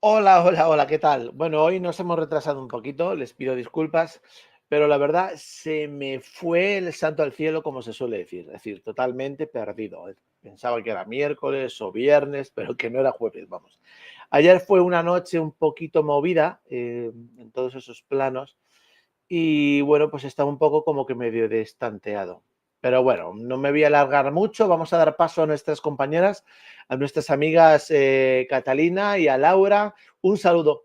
Hola, hola, hola, ¿qué tal? Bueno, hoy nos hemos retrasado un poquito, les pido disculpas, pero la verdad se me fue el santo al cielo, como se suele decir, es decir, totalmente perdido. Pensaba que era miércoles o viernes, pero que no era jueves, vamos. Ayer fue una noche un poquito movida en todos esos planos y bueno, pues estaba un poco como que medio destanteado. Pero bueno, no me voy a alargar mucho, vamos a dar paso a nuestras compañeras, a nuestras amigas Catalina y a Laura. Un saludo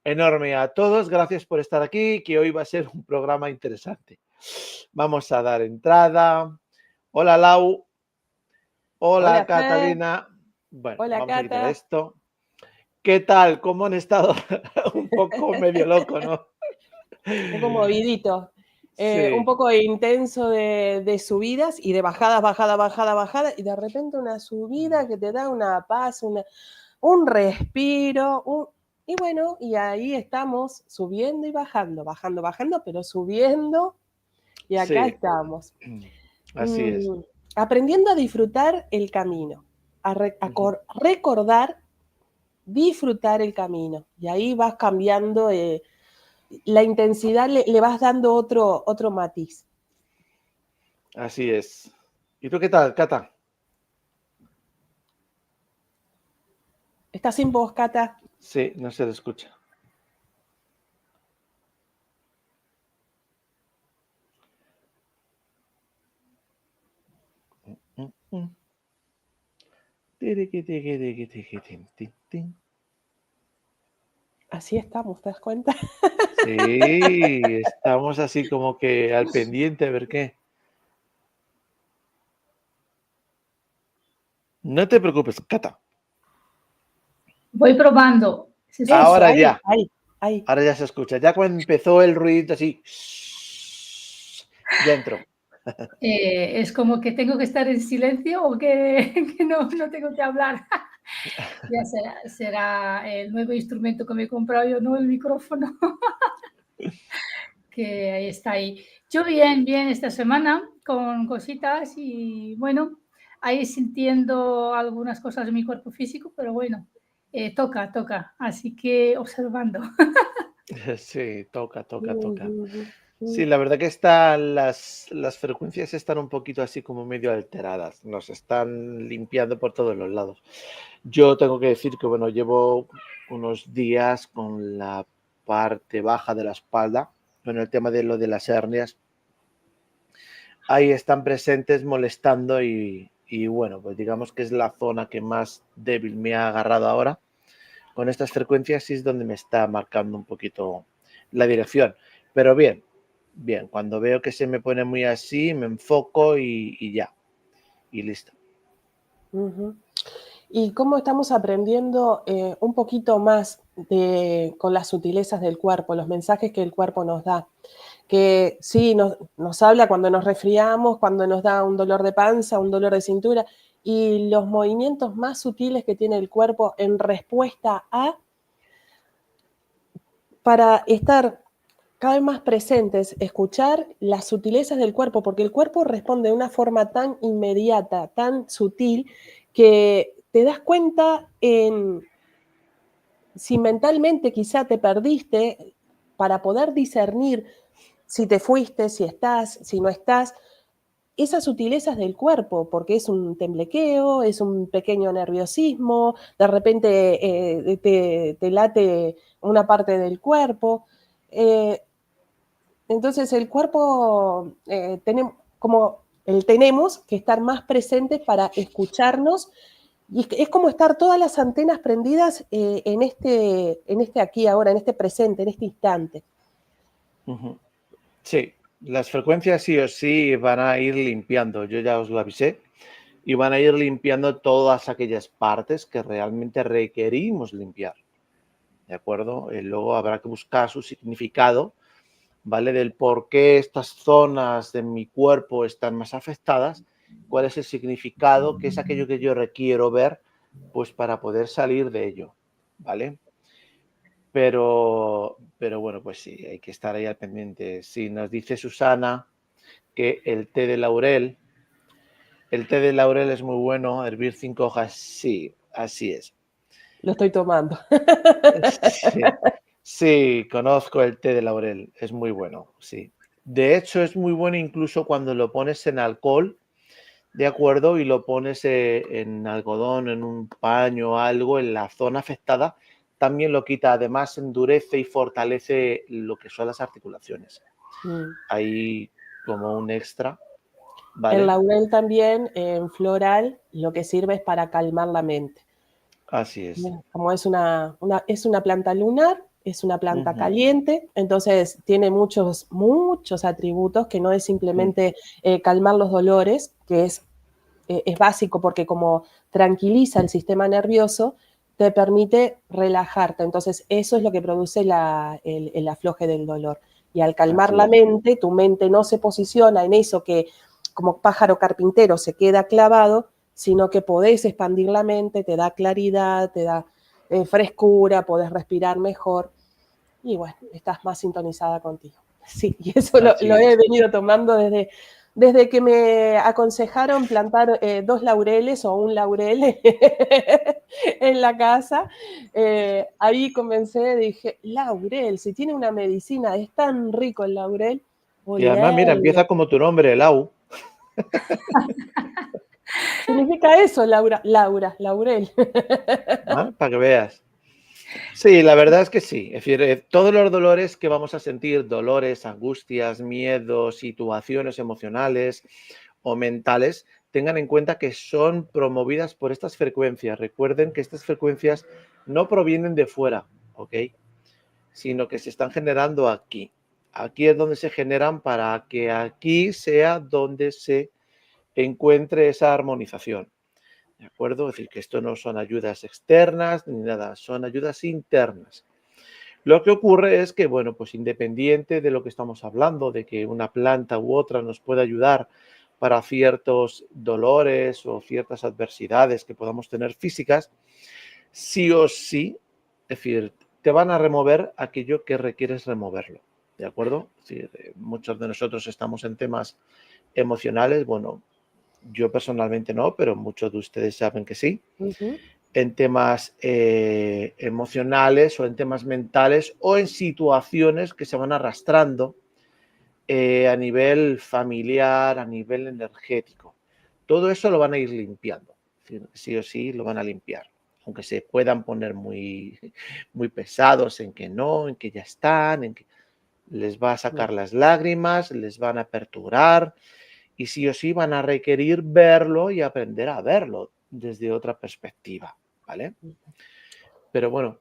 enorme a todos, gracias por estar aquí, que hoy va a ser un programa interesante. Vamos a dar entrada. Hola Lau, hola Hola Fer, Catalina. Bueno, hola vamos a quitar Cata. esto. ¿Qué tal? ¿Cómo han estado? Un poco medio loco, ¿no? Un poco movidito, un Sí, poco intenso de subidas y de bajadas, bajada, y de repente una subida que te da una paz, un respiro, y bueno, y ahí estamos subiendo y bajando, pero subiendo, y acá sí, estamos. así es. Mm, aprendiendo a disfrutar el camino, recordar, disfrutar el camino, y ahí vas cambiando. La intensidad le vas dando otro matiz. Así es. ¿Y tú qué tal, Cata? ¿Estás sin voz, Cata? Sí, no se le escucha. Mm, mm. Tiriqui, tiqui, tiqui, tiqui, tin, tin, tin. Así estamos, ¿te das cuenta? Sí, estamos así como que al pendiente a ver qué. No te preocupes, Cata. Voy probando. ¿Se Eso, Ahora escucha? ya, ahí. ahora ya se escucha. Ya cuando empezó el ruido así, ya entró. Es como que tengo que estar en silencio o que, que no tengo que hablar. Ya será el nuevo instrumento que me he comprado yo, no el micrófono, que ahí está ahí. Yo bien esta semana con cositas y bueno, ahí sintiendo algunas cosas de mi cuerpo físico, pero bueno, toca, así que observando. Sí, toca, toca, toca. Uh, Sí, la verdad que las frecuencias están un poquito así como medio alteradas, nos están limpiando por todos los lados. Yo tengo que decir que, bueno, llevo unos días con la parte baja de la espalda, con el tema de lo de las hernias. Ahí están presentes molestando y bueno, pues digamos que es la zona que más débil me ha agarrado ahora. Con estas frecuencias sí es donde me está marcando un poquito la dirección. Pero bien, bien, cuando veo que se me pone muy así, me enfoco y ya, y listo. ¿Y cómo estamos aprendiendo un poquito más con las sutilezas del cuerpo, los mensajes que el cuerpo nos da? Que sí, nos habla cuando nos resfriamos, cuando nos da un dolor de panza, un dolor de cintura, y los movimientos más sutiles que tiene el cuerpo en respuesta para estar cada vez más presentes, escuchar las sutilezas del cuerpo, porque el cuerpo responde de una forma tan inmediata, tan sutil, que te das cuenta si mentalmente quizá te perdiste para poder discernir si te fuiste, si estás, si no estás, esas sutilezas del cuerpo, porque es un temblequeo, es un pequeño nerviosismo, de repente te late una parte del cuerpo. Eh, entonces el cuerpo, tenemos que estar más presentes para escucharnos y es como estar todas las antenas prendidas en este aquí ahora, en este presente, en este instante. Sí, las frecuencias sí o sí van a ir limpiando, yo ya os lo avisé, y van a ir limpiando todas aquellas partes que realmente requerimos limpiar. ¿De acuerdo? Luego habrá que buscar su significado, ¿vale? Del por qué estas zonas de mi cuerpo están más afectadas, cuál es el significado, qué es aquello que yo requiero ver, pues para poder salir de ello, ¿vale? Pero bueno, pues sí, hay que estar ahí al pendiente. Si nos dice Susana que el té de laurel es muy bueno, hervir 5 hojas, sí, así es. Lo estoy tomando. Sí, sí, conozco el té de laurel, es muy bueno, sí. De hecho, es muy bueno incluso cuando lo pones en alcohol, ¿de acuerdo? Y lo pones en algodón, en un paño o algo, en la zona afectada, también lo quita, además endurece y fortalece lo que son las articulaciones. Mm. Ahí como un extra, El ¿vale? laurel también, en floral, lo que sirve es para calmar la mente. Así es. Como es una planta lunar, es una planta Ujú, caliente, entonces tiene muchos atributos que no es mm, simplemente calmar los dolores, que es básico porque como tranquiliza el sistema nervioso, te permite relajarte. Entonces eso es lo que produce el afloje del dolor. Y al calmar así la es. mente, tu mente no se posiciona en eso que como pájaro carpintero se queda clavado, sino que podés expandir la mente, te da claridad, te da frescura, podés respirar mejor y bueno, estás más sintonizada contigo. Sí, y eso Así lo he es. venido tomando desde que me aconsejaron plantar 2 laureles o un laurel en la casa. Ahí comencé, dije, laurel, si tiene una medicina, es tan rico el laurel, Y además, mira, olerlo. empieza como tu nombre, Lau, Significa eso, laurel. ¿ah? Para que veas. Sí, la verdad es que sí. Es decir, todos los dolores que vamos a sentir, dolores, angustias, miedos, situaciones emocionales o mentales, tengan en cuenta que son promovidas por estas frecuencias. Recuerden que estas frecuencias no provienen de fuera, ¿ok? Sino que se están generando aquí. Aquí es donde se generan para que aquí sea donde se encuentre esa armonización. ¿De acuerdo? Es decir, que esto no son ayudas externas ni nada, son ayudas internas. Lo que ocurre es que, bueno, pues independiente de lo que estamos hablando, de que una planta u otra nos pueda ayudar para ciertos dolores o ciertas adversidades que podamos tener físicas, sí o sí, es decir, te van a remover aquello que requieres removerlo, ¿de acuerdo? Es decir, muchos de nosotros estamos en temas emocionales, bueno, yo personalmente no, pero muchos de ustedes saben que sí, Ujú. en temas emocionales o en temas mentales o en situaciones que se van arrastrando a nivel familiar, a nivel energético. Todo eso lo van a ir limpiando, sí o sí lo van a limpiar, aunque se puedan poner muy, muy pesados en que no, en que ya están, en que les va a sacar las lágrimas, les van a perturbar y sí o sí van a requerir verlo y aprender a verlo desde otra perspectiva, ¿vale? Pero bueno,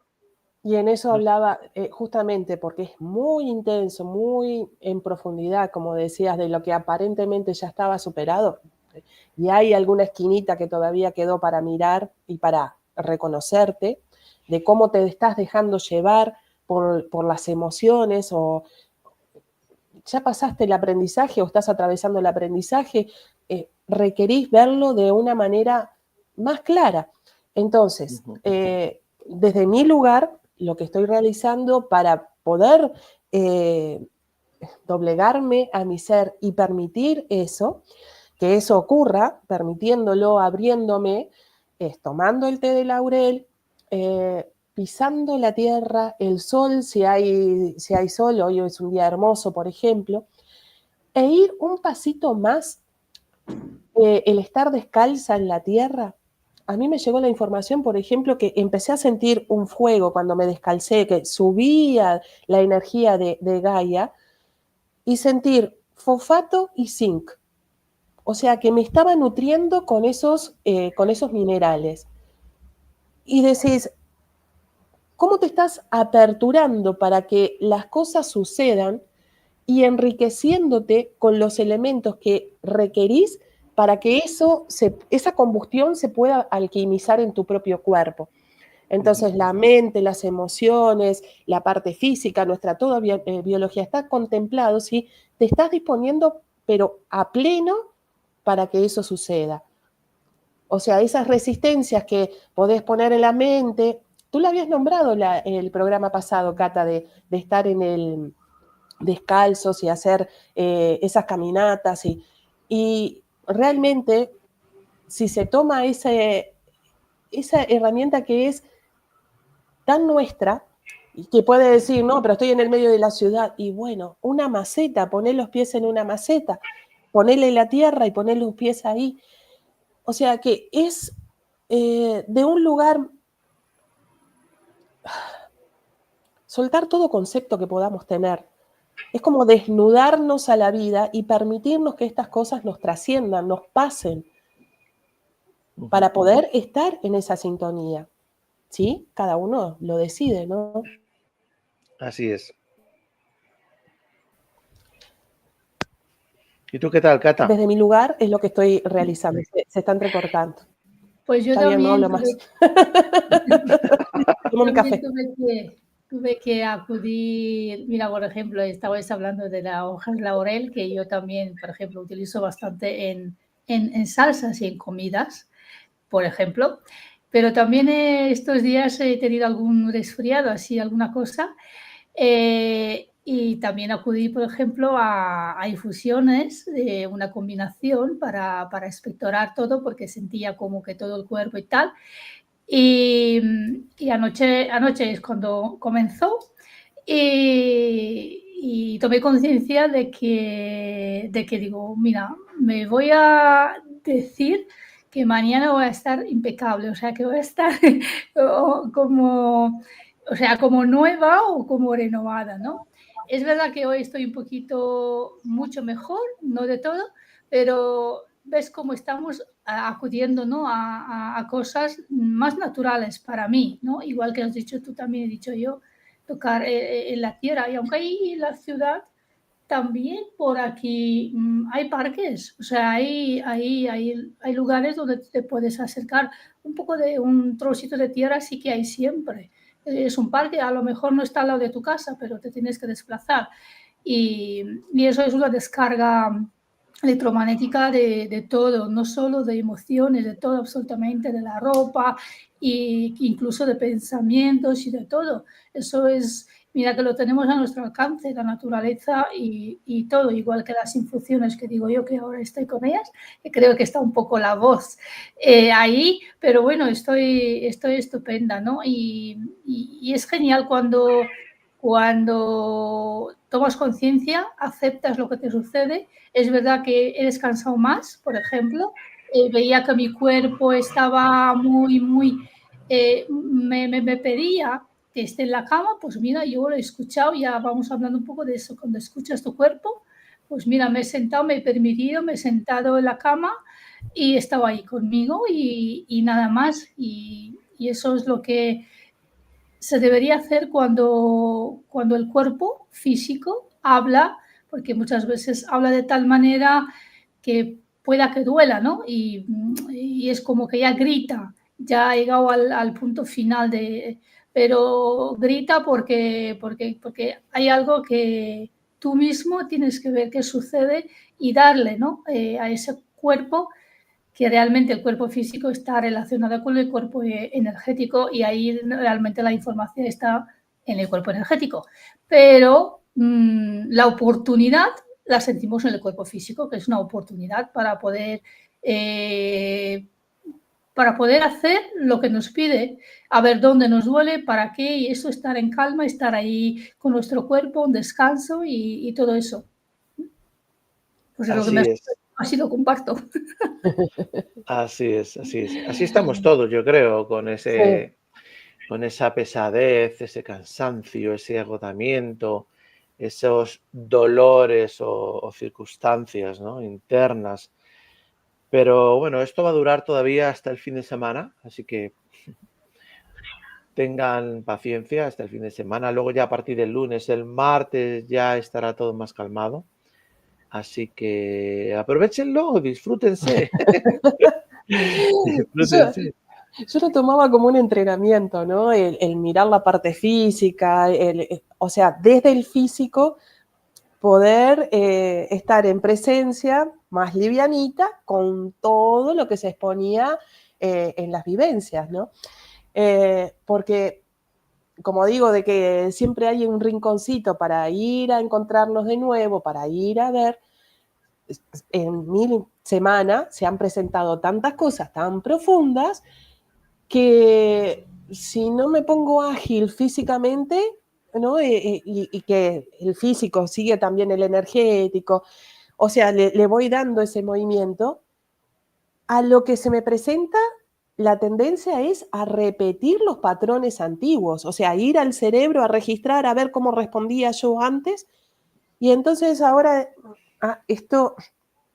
Y en eso no- hablaba justamente porque es muy intenso, muy en profundidad, como decías, de lo que aparentemente ya estaba superado. Y hay alguna esquinita que todavía quedó para mirar y para reconocerte, de cómo te estás dejando llevar por las emociones o ya pasaste el aprendizaje o estás atravesando el aprendizaje, requerís verlo de una manera más clara. Entonces, ujú, desde mi lugar, lo que estoy realizando para poder doblegarme a mi ser y permitir eso, que eso ocurra, permitiéndolo, abriéndome, es tomando el té de laurel, pisando la tierra, el sol, si hay sol, hoy es un día hermoso, por ejemplo, e ir un pasito más, el estar descalza en la tierra. A mí me llegó la información, por ejemplo, que empecé a sentir un fuego cuando me descalcé, que subía la energía de Gaia, y sentir fosfato y zinc. O sea, que me estaba nutriendo con esos minerales. Y decís, ¿cómo te estás aperturando para que las cosas sucedan y enriqueciéndote con los elementos que requerís para que esa combustión se pueda alquimizar en tu propio cuerpo? ujú. Entonces, la mente, las emociones, la parte física, nuestra toda biología está contemplado, ¿sí? Te estás disponiendo, pero a pleno para que eso suceda. O sea, esas resistencias que podés poner en la mente, tú la habías nombrado el programa pasado, Cata, de estar en el descalzos y hacer esas caminatas y realmente si se toma esa herramienta que es tan nuestra, y que puede decir, no, pero estoy en el medio de la ciudad. Y bueno, una maceta, poner los pies en una maceta, ponerle la tierra y poner los pies ahí. O sea que es de un lugar, soltar todo concepto que podamos tener. Es como desnudarnos a la vida y permitirnos que estas cosas nos trasciendan, nos pasen, para poder estar en esa sintonía. ¿Sí? Cada uno lo decide, ¿no? Así es. ¿Y tú qué tal, Cata? Desde mi lugar es lo que estoy realizando. Se está entrecortando. Pues yo Está bien, no también hablo más. Tomo mi café. Tuve que acudir, mira, por ejemplo, estabais hablando de la hoja de laurel, que yo también, por ejemplo, utilizo bastante en salsas y en comidas, por ejemplo, pero también estos días he tenido algún resfriado, así alguna cosa, y también acudí, por ejemplo, a infusiones, una combinación para expectorar todo, porque sentía como que todo el cuerpo y tal. Y anoche es cuando comenzó y tomé conciencia de que digo, mira, me voy a decir que mañana voy a estar impecable, o sea, que voy a estar como, o sea, como nueva o como renovada, ¿no? Es verdad que hoy estoy un poquito mucho mejor, no de todo, pero ves cómo estamos acudiendo, ¿no? a cosas más naturales para mí, ¿no? Igual que has dicho tú, también he dicho yo, tocar en la tierra. Y aunque hay en la ciudad, también por aquí hay parques, o sea, hay lugares donde te puedes acercar. Un poco de un trocito de tierra sí que hay siempre. Es un parque, a lo mejor no está al lado de tu casa, pero te tienes que desplazar. Y eso es una descarga electromagnética de todo, no solo de emociones, de todo absolutamente, de la ropa e incluso de pensamientos y de todo. Eso es, mira que lo tenemos a nuestro alcance, la naturaleza y todo, igual que las infusiones que digo yo que ahora estoy con ellas, que creo que está un poco la voz ahí, pero bueno, estoy estupenda, ¿no? Y es genial cuando tomas conciencia, aceptas lo que te sucede. Es verdad que he descansado más, por ejemplo, veía que mi cuerpo estaba muy, me pedía que esté en la cama, pues mira, yo lo he escuchado, ya vamos hablando un poco de eso, cuando escuchas tu cuerpo, pues mira, me he sentado, me he permitido, me he sentado en la cama y estaba ahí conmigo y nada más. Y eso es lo que se debería hacer cuando el cuerpo físico habla, porque muchas veces habla de tal manera que pueda que duela, ¿no? Y es como que ya grita, ya ha llegado al punto final pero grita porque hay algo que tú mismo tienes que ver qué sucede y darle, ¿no? A ese cuerpo, que realmente el cuerpo físico está relacionado con el cuerpo energético y ahí realmente la información está en el cuerpo energético. Pero la oportunidad la sentimos en el cuerpo físico, que es una oportunidad para poder hacer lo que nos pide, a ver dónde nos duele, para qué, y eso, estar en calma, estar ahí con nuestro cuerpo, un descanso y todo eso. Pues es lo que Así es, así lo comparto. así es, así es. Así estamos todos, yo creo, Sí. con esa pesadez, ese cansancio, ese agotamiento, esos dolores o circunstancias, ¿no? internas. Pero bueno, esto va a durar todavía hasta el fin de semana, así que tengan paciencia hasta el fin de semana. Luego ya a partir del lunes, el martes ya estará todo más calmado. Así que aprovechenlo, disfrútense. Disfrútense. Yo lo tomaba como un entrenamiento, ¿no? El mirar la parte física, o sea, desde el físico poder estar en presencia más livianita con todo lo que se exponía en las vivencias, ¿no? Porque, como digo, de que siempre hay un rinconcito para ir a encontrarnos de nuevo, para ir a ver, en mi semana se han presentado tantas cosas tan profundas que si no me pongo ágil físicamente, ¿no? Y que el físico sigue también el energético, o sea, le voy dando ese movimiento, a lo que se me presenta, la tendencia es a repetir los patrones antiguos, o sea, ir al cerebro a registrar, a ver cómo respondía yo antes, y entonces ahora esto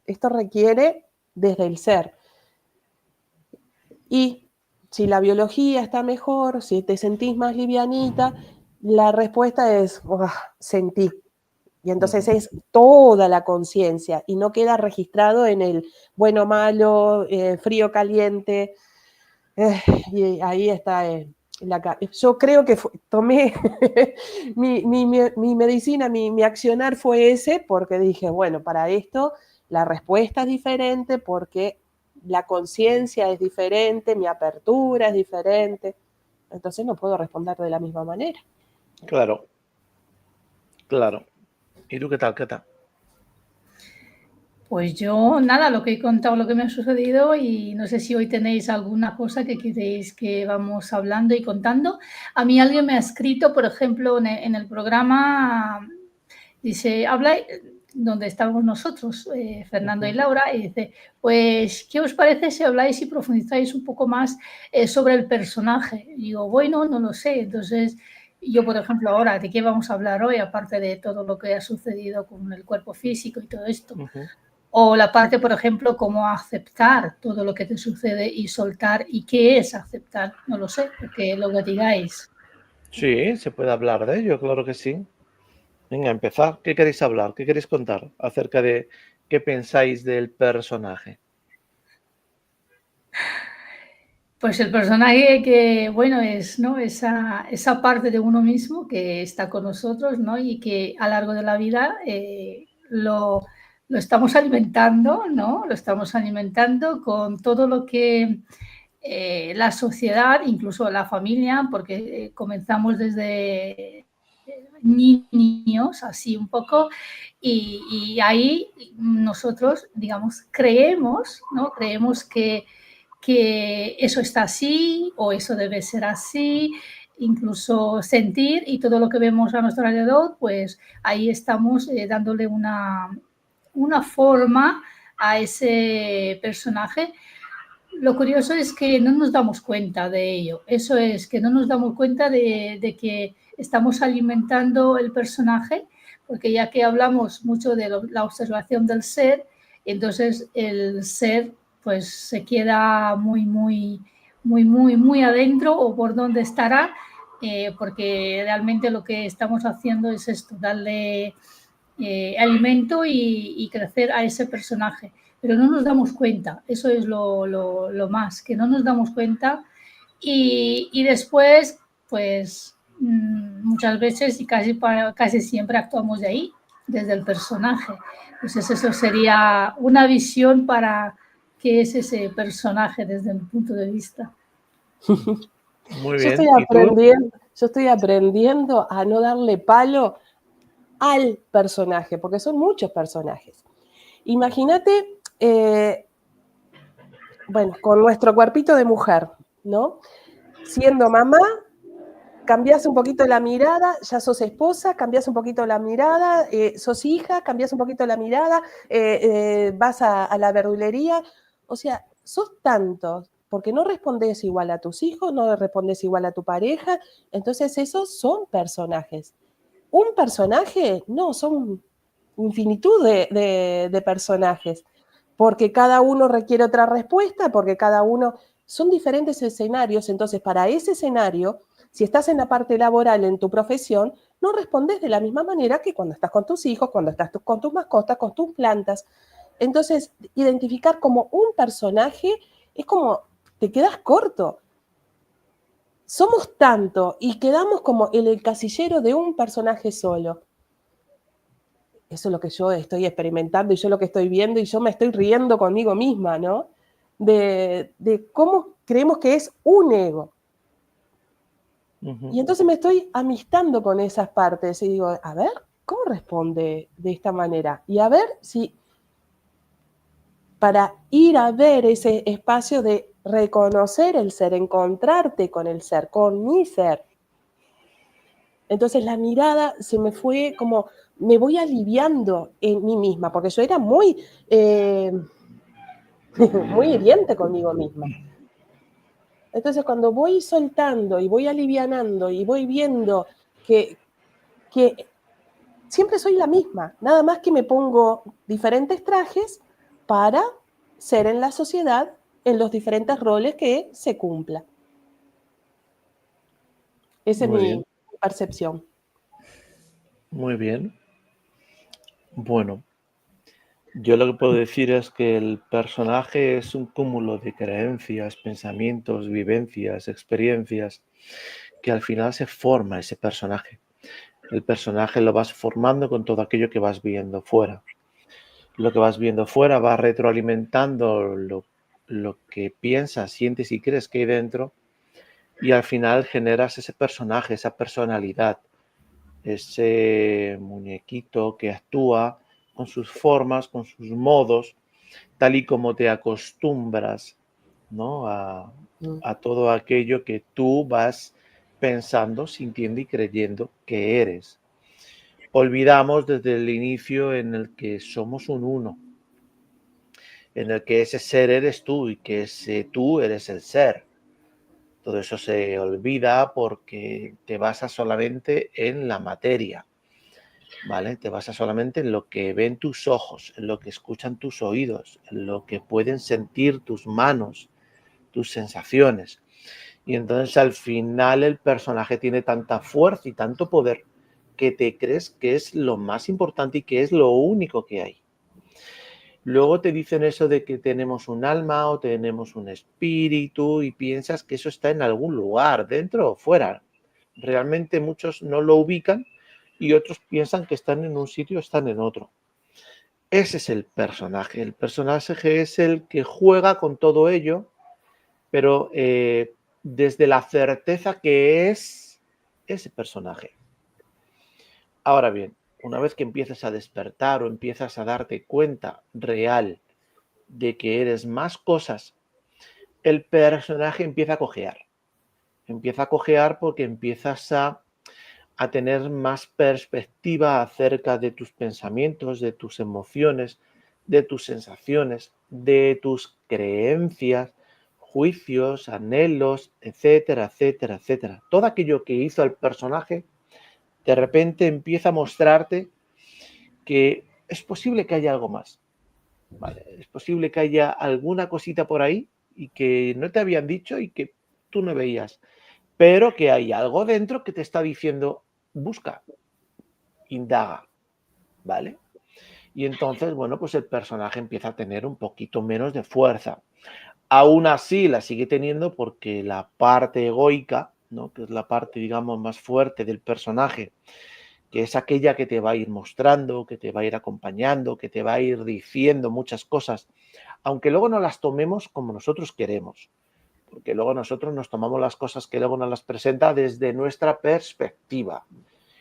requiere desde el ser. Y si la biología está mejor, si te sentís más livianita, la respuesta es sentí. Y entonces es toda la conciencia y no queda registrado en el bueno, malo, frío, caliente. Y ahí está yo creo que tomé mi medicina, mi accionar fue ese, porque dije, bueno, para esto la respuesta es diferente, porque la conciencia es diferente, mi apertura es diferente, entonces no puedo responder de la misma manera. Claro, claro. ¿Y tú qué tal? ¿Qué tal? Pues yo, nada, lo que he contado, lo que me ha sucedido, y no sé si hoy tenéis alguna cosa que queréis que vamos hablando y contando. A mí alguien me ha escrito, por ejemplo, en el programa, dice, habla donde estamos nosotros, Fernando y Laura, y dice, pues, ¿qué os parece si habláis y profundizáis un poco más sobre el personaje? Y digo, bueno, no lo sé. Entonces, yo, por ejemplo, ahora, ¿de qué vamos a hablar hoy? Aparte de todo lo que ha sucedido con el cuerpo físico y todo esto. O la parte, por ejemplo, cómo aceptar todo lo que te sucede y soltar. ¿Y qué es aceptar? No lo sé, porque lo que digáis. Sí, se puede hablar de ello, claro que sí. Venga, empezar. ¿Qué queréis hablar? ¿Qué queréis contar acerca de qué pensáis del personaje? Pues el personaje que, bueno, es, ¿no? Esa parte de uno mismo que está con nosotros, ¿no? Y que a lo largo de la vida lo estamos alimentando, ¿no? Lo estamos alimentando con todo lo que la sociedad, incluso la familia, porque comenzamos desde niños, así un poco, y ahí nosotros, digamos, creemos, ¿no? Creemos que eso está así o eso debe ser así, incluso sentir y todo lo que vemos a nuestro alrededor, pues ahí estamos dándole una forma a ese personaje. Lo curioso es que no nos damos cuenta de ello. Eso es, que no nos damos cuenta de que estamos alimentando el personaje, porque ya que hablamos mucho de la observación del ser, entonces el ser pues se queda muy adentro o por dónde estará, porque realmente lo que estamos haciendo es esto, darle alimento y crecer a ese personaje. Pero no nos damos cuenta, eso es lo más, que no nos damos cuenta y después, pues muchas veces y casi siempre actuamos de ahí, desde el personaje. Entonces eso sería una visión para qué es ese personaje desde mi punto de vista. Muy bien. ¿Y tú? Yo estoy aprendiendo a no darle palo al personaje, porque son muchos personajes. Imagínate, bueno, con nuestro cuerpito de mujer, ¿no? Siendo mamá, cambiás un poquito la mirada, ya sos esposa, cambiás un poquito la mirada, sos hija, cambiás un poquito la mirada, vas a la verdulería, o sea, sos tantos, porque no respondes igual a tus hijos, no respondes igual a tu pareja, entonces esos son personajes. Un personaje, no, son infinitud de personajes, porque cada uno requiere otra respuesta, porque cada uno, son diferentes escenarios, entonces para ese escenario, si estás en la parte laboral en tu profesión, no respondes de la misma manera que cuando estás con tus hijos, cuando estás con tus mascotas, con tus plantas. Entonces, identificar como un personaje es como, te quedas corto. Somos tanto y quedamos como en el casillero de un personaje solo. Eso es lo que yo estoy experimentando y yo lo que estoy viendo y yo me estoy riendo conmigo misma, ¿no? De cómo creemos que es un ego. Y entonces me estoy amistando con esas partes y digo, a ver, ¿cómo responde de esta manera? Y a ver si para ir a ver ese espacio de reconocer el ser, encontrarte con el ser, con mi ser. Entonces la mirada se me fue como, me voy aliviando en mí misma, porque yo era muy, muy hiriente conmigo misma. Entonces cuando voy soltando y voy alivianando y voy viendo que siempre soy la misma, nada más que me pongo diferentes trajes para ser en la sociedad en los diferentes roles que se cumpla. Esa es Muy mi bien, percepción. muy bien. Bueno, yo lo que puedo decir es que el personaje es un cúmulo de creencias, pensamientos, vivencias, experiencias, que al final se forma ese personaje. El personaje lo vas formando con todo aquello que vas viendo fuera. Lo que vas viendo fuera va retroalimentando lo que piensas, sientes y crees que hay dentro, y al final generas ese personaje, esa personalidad, ese muñequito que actúa con sus formas, con sus modos, tal y como te acostumbras, ¿no? a todo aquello que tú vas pensando, sintiendo y creyendo que eres. Olvidamos desde el inicio en el que somos un uno, en el que ese ser eres tú y que ese tú eres el ser. Todo eso se olvida porque te basas solamente en la materia, ¿vale? Te basas solamente en lo que ven tus ojos, en lo que escuchan tus oídos, en lo que pueden sentir tus manos, tus sensaciones. Y entonces al final el personaje tiene tanta fuerza y tanto poder que te crees que es lo más importante y que es lo único que hay. Luego te dicen eso de que tenemos un alma o tenemos un espíritu y piensas que eso está en algún lugar, dentro o fuera. Realmente muchos no lo ubican y otros piensan que están en un sitio o están en otro. Ese es el personaje. El personaje es el que juega con todo ello, pero desde la certeza que es ese personaje. Ahora bien, una vez que empiezas a despertar o empiezas a darte cuenta real de que eres más cosas, el personaje empieza a cojear. Empieza a cojear porque empiezas a tener más perspectiva acerca de tus pensamientos, de tus emociones, de tus sensaciones, de tus creencias, juicios, anhelos, etcétera, etcétera, etcétera. Todo aquello que hizo el personaje, de repente empieza a mostrarte que es posible que haya algo más. Vale, es posible que haya alguna cosita por ahí y que no te habían dicho y que tú no veías, pero que hay algo dentro que te está diciendo, busca, indaga, ¿vale? Y entonces, bueno, pues el personaje empieza a tener un poquito menos de fuerza. Aún así la sigue teniendo porque la parte egoica, ¿no? Que es la parte, digamos, más fuerte del personaje, que es aquella que te va a ir mostrando, que te va a ir acompañando, que te va a ir diciendo muchas cosas, aunque luego no las tomemos como nosotros queremos, porque luego nosotros nos tomamos las cosas que luego nos las presenta desde nuestra perspectiva.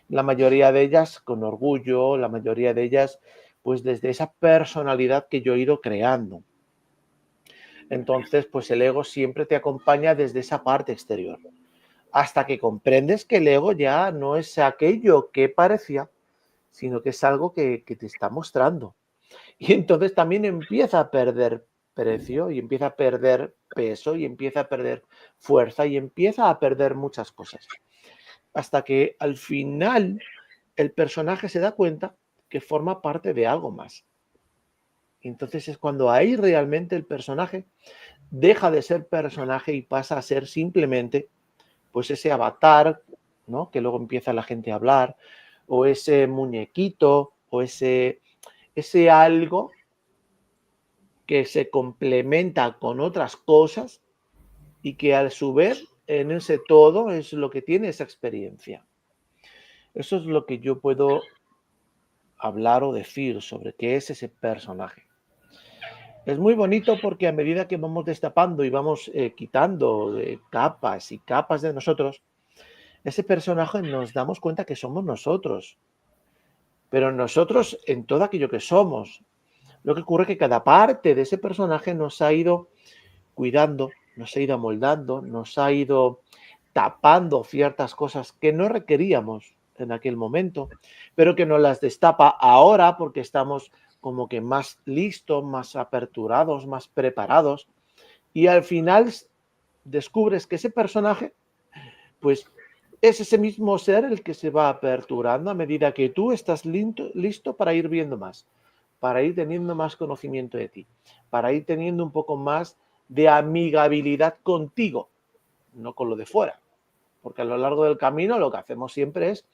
La mayoría de ellas con orgullo, la mayoría de ellas pues desde esa personalidad que yo he ido creando. Entonces, pues el ego siempre te acompaña desde esa parte exterior, hasta que comprendes que el ego ya no es aquello que parecía, sino que es algo que te está mostrando. Y entonces también empieza a perder precio y empieza a perder peso y empieza a perder fuerza y empieza a perder muchas cosas. Hasta que al final el personaje se da cuenta que forma parte de algo más. Y entonces es cuando ahí realmente el personaje deja de ser personaje y pasa a ser simplemente pues ese avatar, ¿no? Que luego empieza la gente a hablar, o ese muñequito, o ese algo que se complementa con otras cosas y que a su vez en ese todo es lo que tiene esa experiencia. Eso es lo que yo puedo hablar o decir sobre qué es ese personaje. Es muy bonito porque a medida que vamos destapando y vamos quitando capas y capas de nosotros, ese personaje nos damos cuenta que somos nosotros, pero nosotros en todo aquello que somos. Lo que ocurre es que cada parte de ese personaje nos ha ido cuidando, nos ha ido amoldando, nos ha ido tapando ciertas cosas que no requeríamos en aquel momento, pero que nos las destapa ahora porque estamos como que más listos, más aperturados, más preparados, y al final descubres que ese personaje, pues es ese mismo ser el que se va aperturando a medida que tú estás listo para ir viendo más, para ir teniendo más conocimiento de ti, para ir teniendo un poco más de amigabilidad contigo, no con lo de fuera. Porque a lo largo del camino lo que hacemos siempre es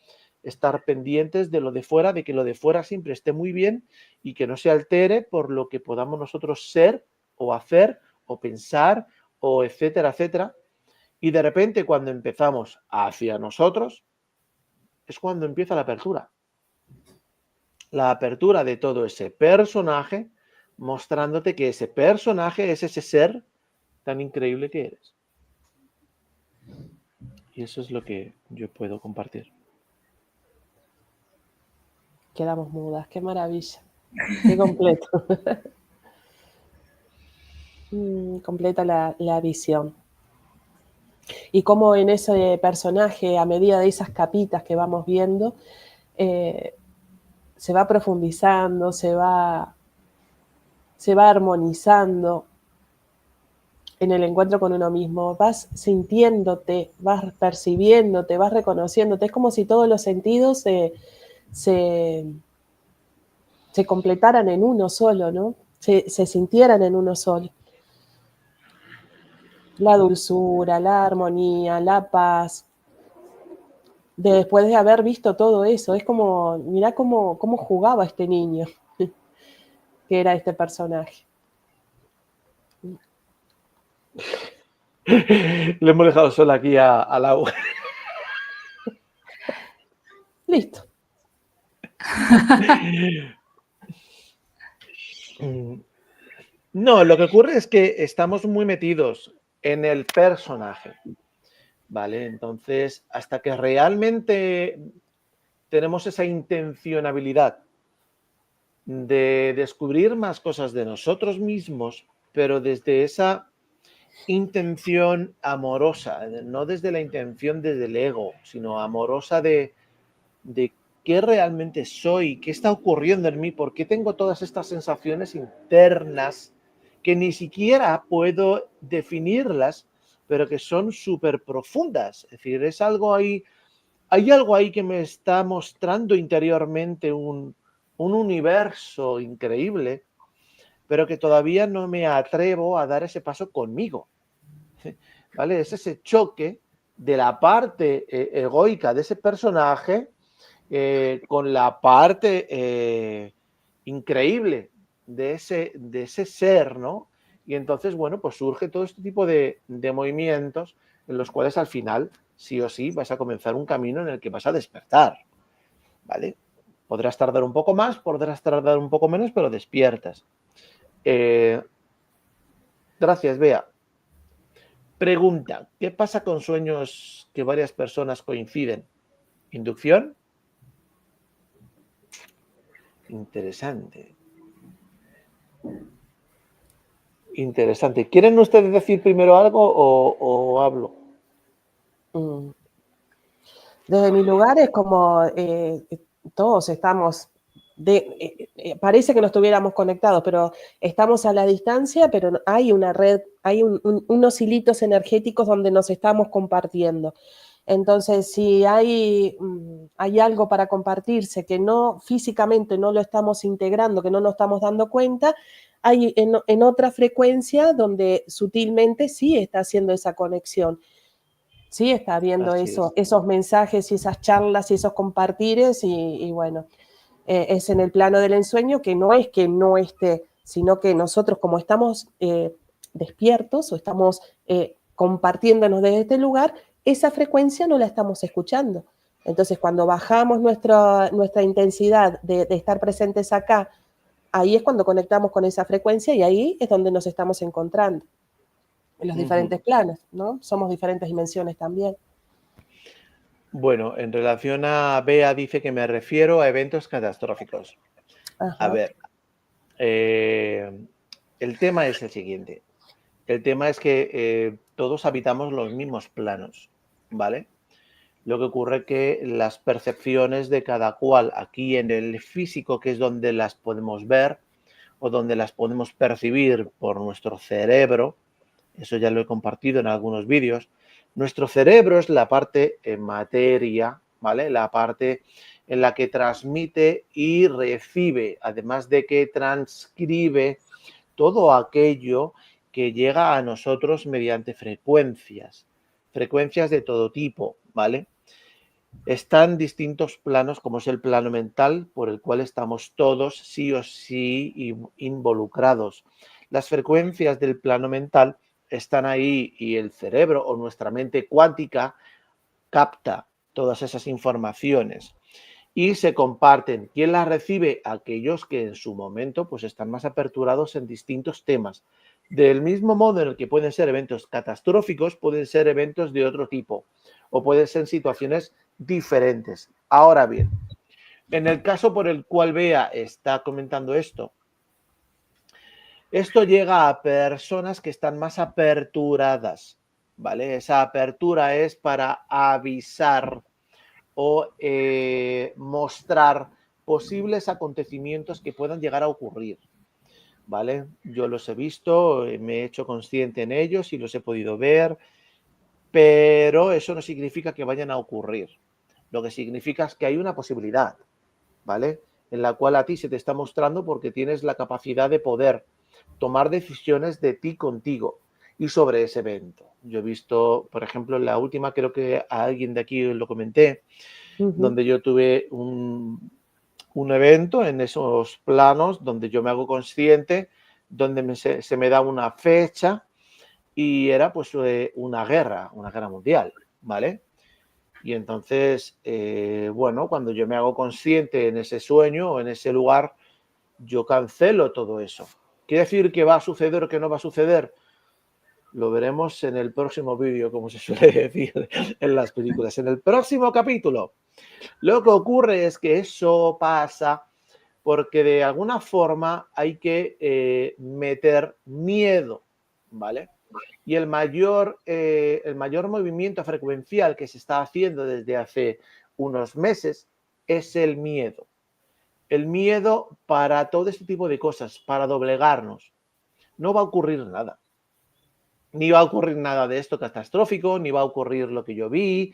estar pendientes de lo de fuera, de que lo de fuera siempre esté muy bien y que no se altere por lo que podamos nosotros ser o hacer o pensar o etcétera, etcétera. Y de repente cuando empezamos hacia nosotros es cuando empieza la apertura. La apertura de todo ese personaje, mostrándote que ese personaje es ese ser tan increíble que eres. Y eso es lo que yo puedo compartir. Quedamos mudas, qué maravilla. Qué completo. Completa la visión. Y cómo en ese personaje, a medida de esas capitas que vamos viendo, se va profundizando, se va armonizando en el encuentro con uno mismo. Vas sintiéndote, vas percibiéndote, vas reconociéndote. Es como si todos los sentidos se completaran en uno solo, ¿no? Se sintieran en uno solo. La dulzura, la armonía, la paz. Después de haber visto todo eso, es como, mirá cómo jugaba este niño, que era este personaje. Le hemos dejado sola aquí a Lau. Listo. No, lo que ocurre es que estamos muy metidos en el personaje, ¿vale? Entonces, hasta que realmente tenemos esa intencionalidad de descubrir más cosas de nosotros mismos, pero desde esa intención amorosa, no desde la intención desde el ego, sino amorosa de qué realmente soy, qué está ocurriendo en mí, por qué tengo todas estas sensaciones internas que ni siquiera puedo definirlas, pero que son súper profundas. Es decir, es algo ahí, hay algo ahí que me está mostrando interiormente un universo increíble, pero que todavía no me atrevo a dar ese paso conmigo. ¿Vale? Es ese choque de la parte egoica de ese personaje con la parte increíble de ese ser, ¿no? Y entonces, bueno, pues surge todo este tipo de movimientos en los cuales al final, sí o sí, vas a comenzar un camino en el que vas a despertar, ¿vale? Podrás tardar un poco más, podrás tardar un poco menos, pero despiertas. Gracias, Bea. Pregunta, ¿qué pasa con sueños que varias personas coinciden? ¿Inducción? Interesante. Interesante. ¿Quieren ustedes decir primero algo o hablo? Desde mi lugar es como todos estamos, parece que no estuviéramos conectados, pero estamos a la distancia, pero hay una red, hay unos hilitos energéticos donde nos estamos compartiendo. Entonces, si hay algo para compartirse que no físicamente no lo estamos integrando, que no nos estamos dando cuenta, hay en otra frecuencia donde sutilmente sí está haciendo esa conexión. Sí, está viendo eso, esos mensajes y esas charlas y esos compartires y bueno, es en el plano del ensueño que no es que no esté, sino que nosotros como estamos despiertos o estamos compartiéndonos desde este lugar, esa frecuencia no la estamos escuchando. Entonces, cuando bajamos nuestra intensidad de estar presentes acá, ahí es cuando conectamos con esa frecuencia y ahí es donde nos estamos encontrando. En los diferentes planos, ¿no? Somos diferentes dimensiones también. Bueno, en relación a Bea dice que me refiero a eventos catastróficos. Ajá. A ver, el tema es el siguiente. El tema es que todos habitamos los mismos planos, ¿vale? Lo que ocurre es que las percepciones de cada cual aquí en el físico, que es donde las podemos ver o donde las podemos percibir por nuestro cerebro, eso ya lo he compartido en algunos vídeos, nuestro cerebro es la parte en materia, ¿vale? La parte en la que transmite y recibe, además de que transcribe todo aquello que llega a nosotros mediante frecuencias de todo tipo, ¿vale? Están distintos planos, como es el plano mental, por el cual estamos todos sí o sí involucrados. Las frecuencias del plano mental están ahí y el cerebro o nuestra mente cuántica capta todas esas informaciones y se comparten. ¿Quién las recibe? Aquellos que en su momento pues están más aperturados en distintos temas. Del mismo modo en el que pueden ser eventos catastróficos, pueden ser eventos de otro tipo o pueden ser situaciones diferentes. Ahora bien, en el caso por el cual Bea está comentando esto llega a personas que están más aperturadas, ¿vale? Esa apertura es para avisar o mostrar posibles acontecimientos que puedan llegar a ocurrir, ¿vale? Yo los he visto, me he hecho consciente en ellos y los he podido ver, pero eso no significa que vayan a ocurrir. Lo que significa es que hay una posibilidad, ¿vale? En la cual a ti se te está mostrando porque tienes la capacidad de poder tomar decisiones de ti contigo y sobre ese evento. Yo he visto, por ejemplo, en la última, creo que a alguien de aquí lo comenté, donde yo tuve un evento en esos planos donde yo me hago consciente, donde se me da una fecha y era pues una guerra mundial, ¿vale? Y entonces, bueno, cuando yo me hago consciente en ese sueño o en ese lugar, yo cancelo todo eso. ¿Quiere decir que va a suceder o que no va a suceder? Lo veremos en el próximo vídeo, como se suele decir en las películas. En el próximo capítulo. Lo que ocurre es que eso pasa porque de alguna forma hay que meter miedo, ¿vale? Y el mayor movimiento frecuencial que se está haciendo desde hace unos meses es el miedo. El miedo para todo este tipo de cosas, para doblegarnos. No va a ocurrir nada. Ni va a ocurrir nada de esto catastrófico, ni va a ocurrir lo que yo vi,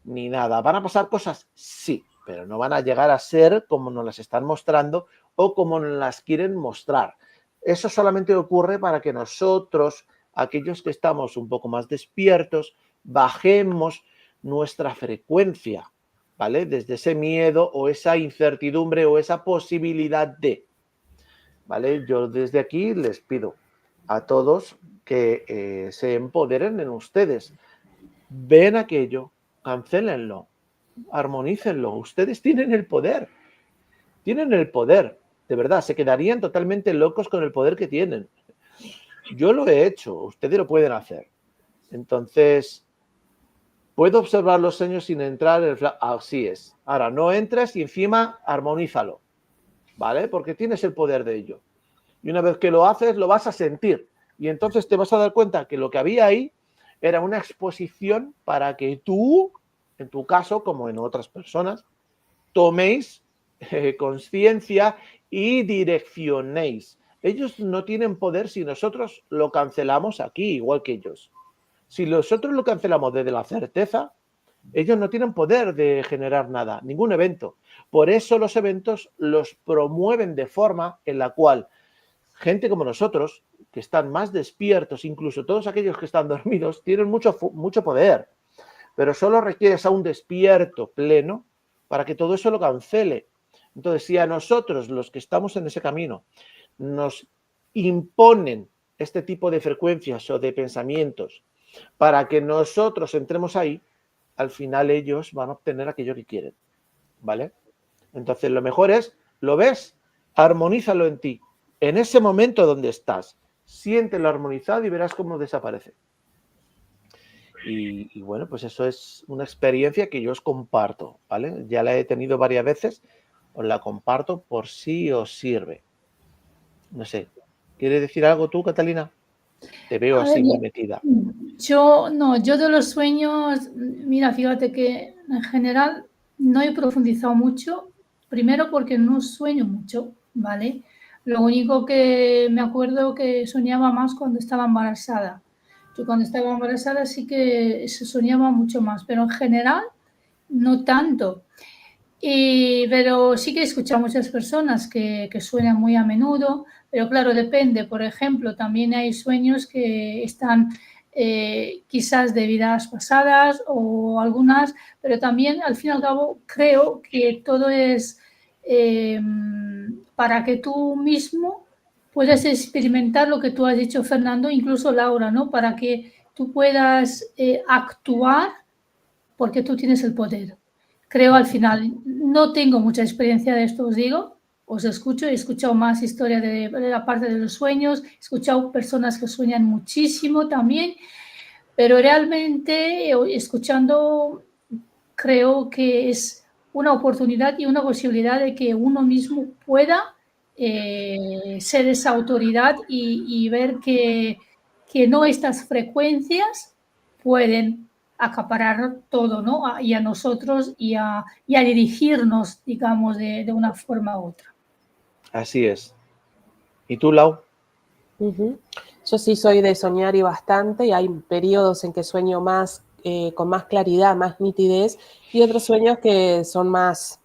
ni nada. ¿Van a pasar cosas? Sí, pero no van a llegar a ser como nos las están mostrando o como nos las quieren mostrar. Eso solamente ocurre para que nosotros, aquellos que estamos un poco más despiertos, bajemos nuestra frecuencia, ¿vale? Desde ese miedo o esa incertidumbre o esa posibilidad de, ¿vale? Yo desde aquí les pido a todos que se empoderen en ustedes. Ven aquello, cancélenlo, armonícenlo. Ustedes tienen el poder. Tienen el poder. De verdad, se quedarían totalmente locos con el poder que tienen. Yo lo he hecho, ustedes lo pueden hacer. Entonces, puedo observar los sueños sin entrar en el así es. Ahora, no entres y encima armonízalo, ¿vale? Porque tienes el poder de ello. Y una vez que lo haces, lo vas a sentir. Y entonces te vas a dar cuenta que lo que había ahí era una exposición para que tú, en tu caso, como en otras personas, toméis conciencia y direccionéis. Ellos no tienen poder si nosotros lo cancelamos aquí, igual que ellos. Si nosotros lo cancelamos desde la certeza, ellos no tienen poder de generar nada, ningún evento. Por eso los eventos los promueven de forma en la cual gente como nosotros, que están más despiertos, incluso todos aquellos que están dormidos, tienen mucho poder. Pero solo requieres a un despierto pleno para que todo eso lo cancele. Entonces, si a nosotros, los que estamos en ese camino, nos imponen este tipo de frecuencias o de pensamientos para que nosotros entremos ahí, al final ellos van a obtener aquello que quieren, ¿vale? Entonces, lo mejor es, lo ves, armonízalo en ti. En ese momento donde estás, siéntelo armonizado y verás cómo desaparece. Y bueno, pues eso es una experiencia que yo os comparto, ¿vale? Ya la he tenido varias veces, os la comparto por si os sirve. No sé, ¿quieres decir algo tú, Catalina? Te veo A ver, así muy metida. yo no, yo de los sueños, mira, fíjate que en general no he profundizado mucho, primero porque no sueño mucho, ¿vale? Lo único que me acuerdo que soñaba más cuando estaba embarazada. Yo cuando estaba embarazada sí que se soñaba mucho más, pero en general no tanto. Pero sí que he escuchado a muchas personas que sueñan muy a menudo, pero claro, depende. Por ejemplo, también hay sueños que están quizás de vidas pasadas o algunas, pero también al fin y al cabo creo que todo es eh, para que tú mismo puedas experimentar lo que tú has dicho, Fernando, incluso Laura, ¿no? Para que tú puedas actuar porque tú tienes el poder. Creo al final, no tengo mucha experiencia de esto, os digo, os escucho, he escuchado más historia de la parte de los sueños, he escuchado personas que sueñan muchísimo también, pero realmente escuchando creo que es una oportunidad y una posibilidad de que uno mismo pueda ser esa autoridad y ver que no estas frecuencias pueden acaparar todo, ¿no? Y a nosotros y a dirigirnos, digamos, de una forma u otra. Así es. ¿Y tú, Lau? Ujú. Yo sí soy de soñar y bastante, y hay periodos en que sueño más, con más claridad, más nitidez, y otros sueños que son más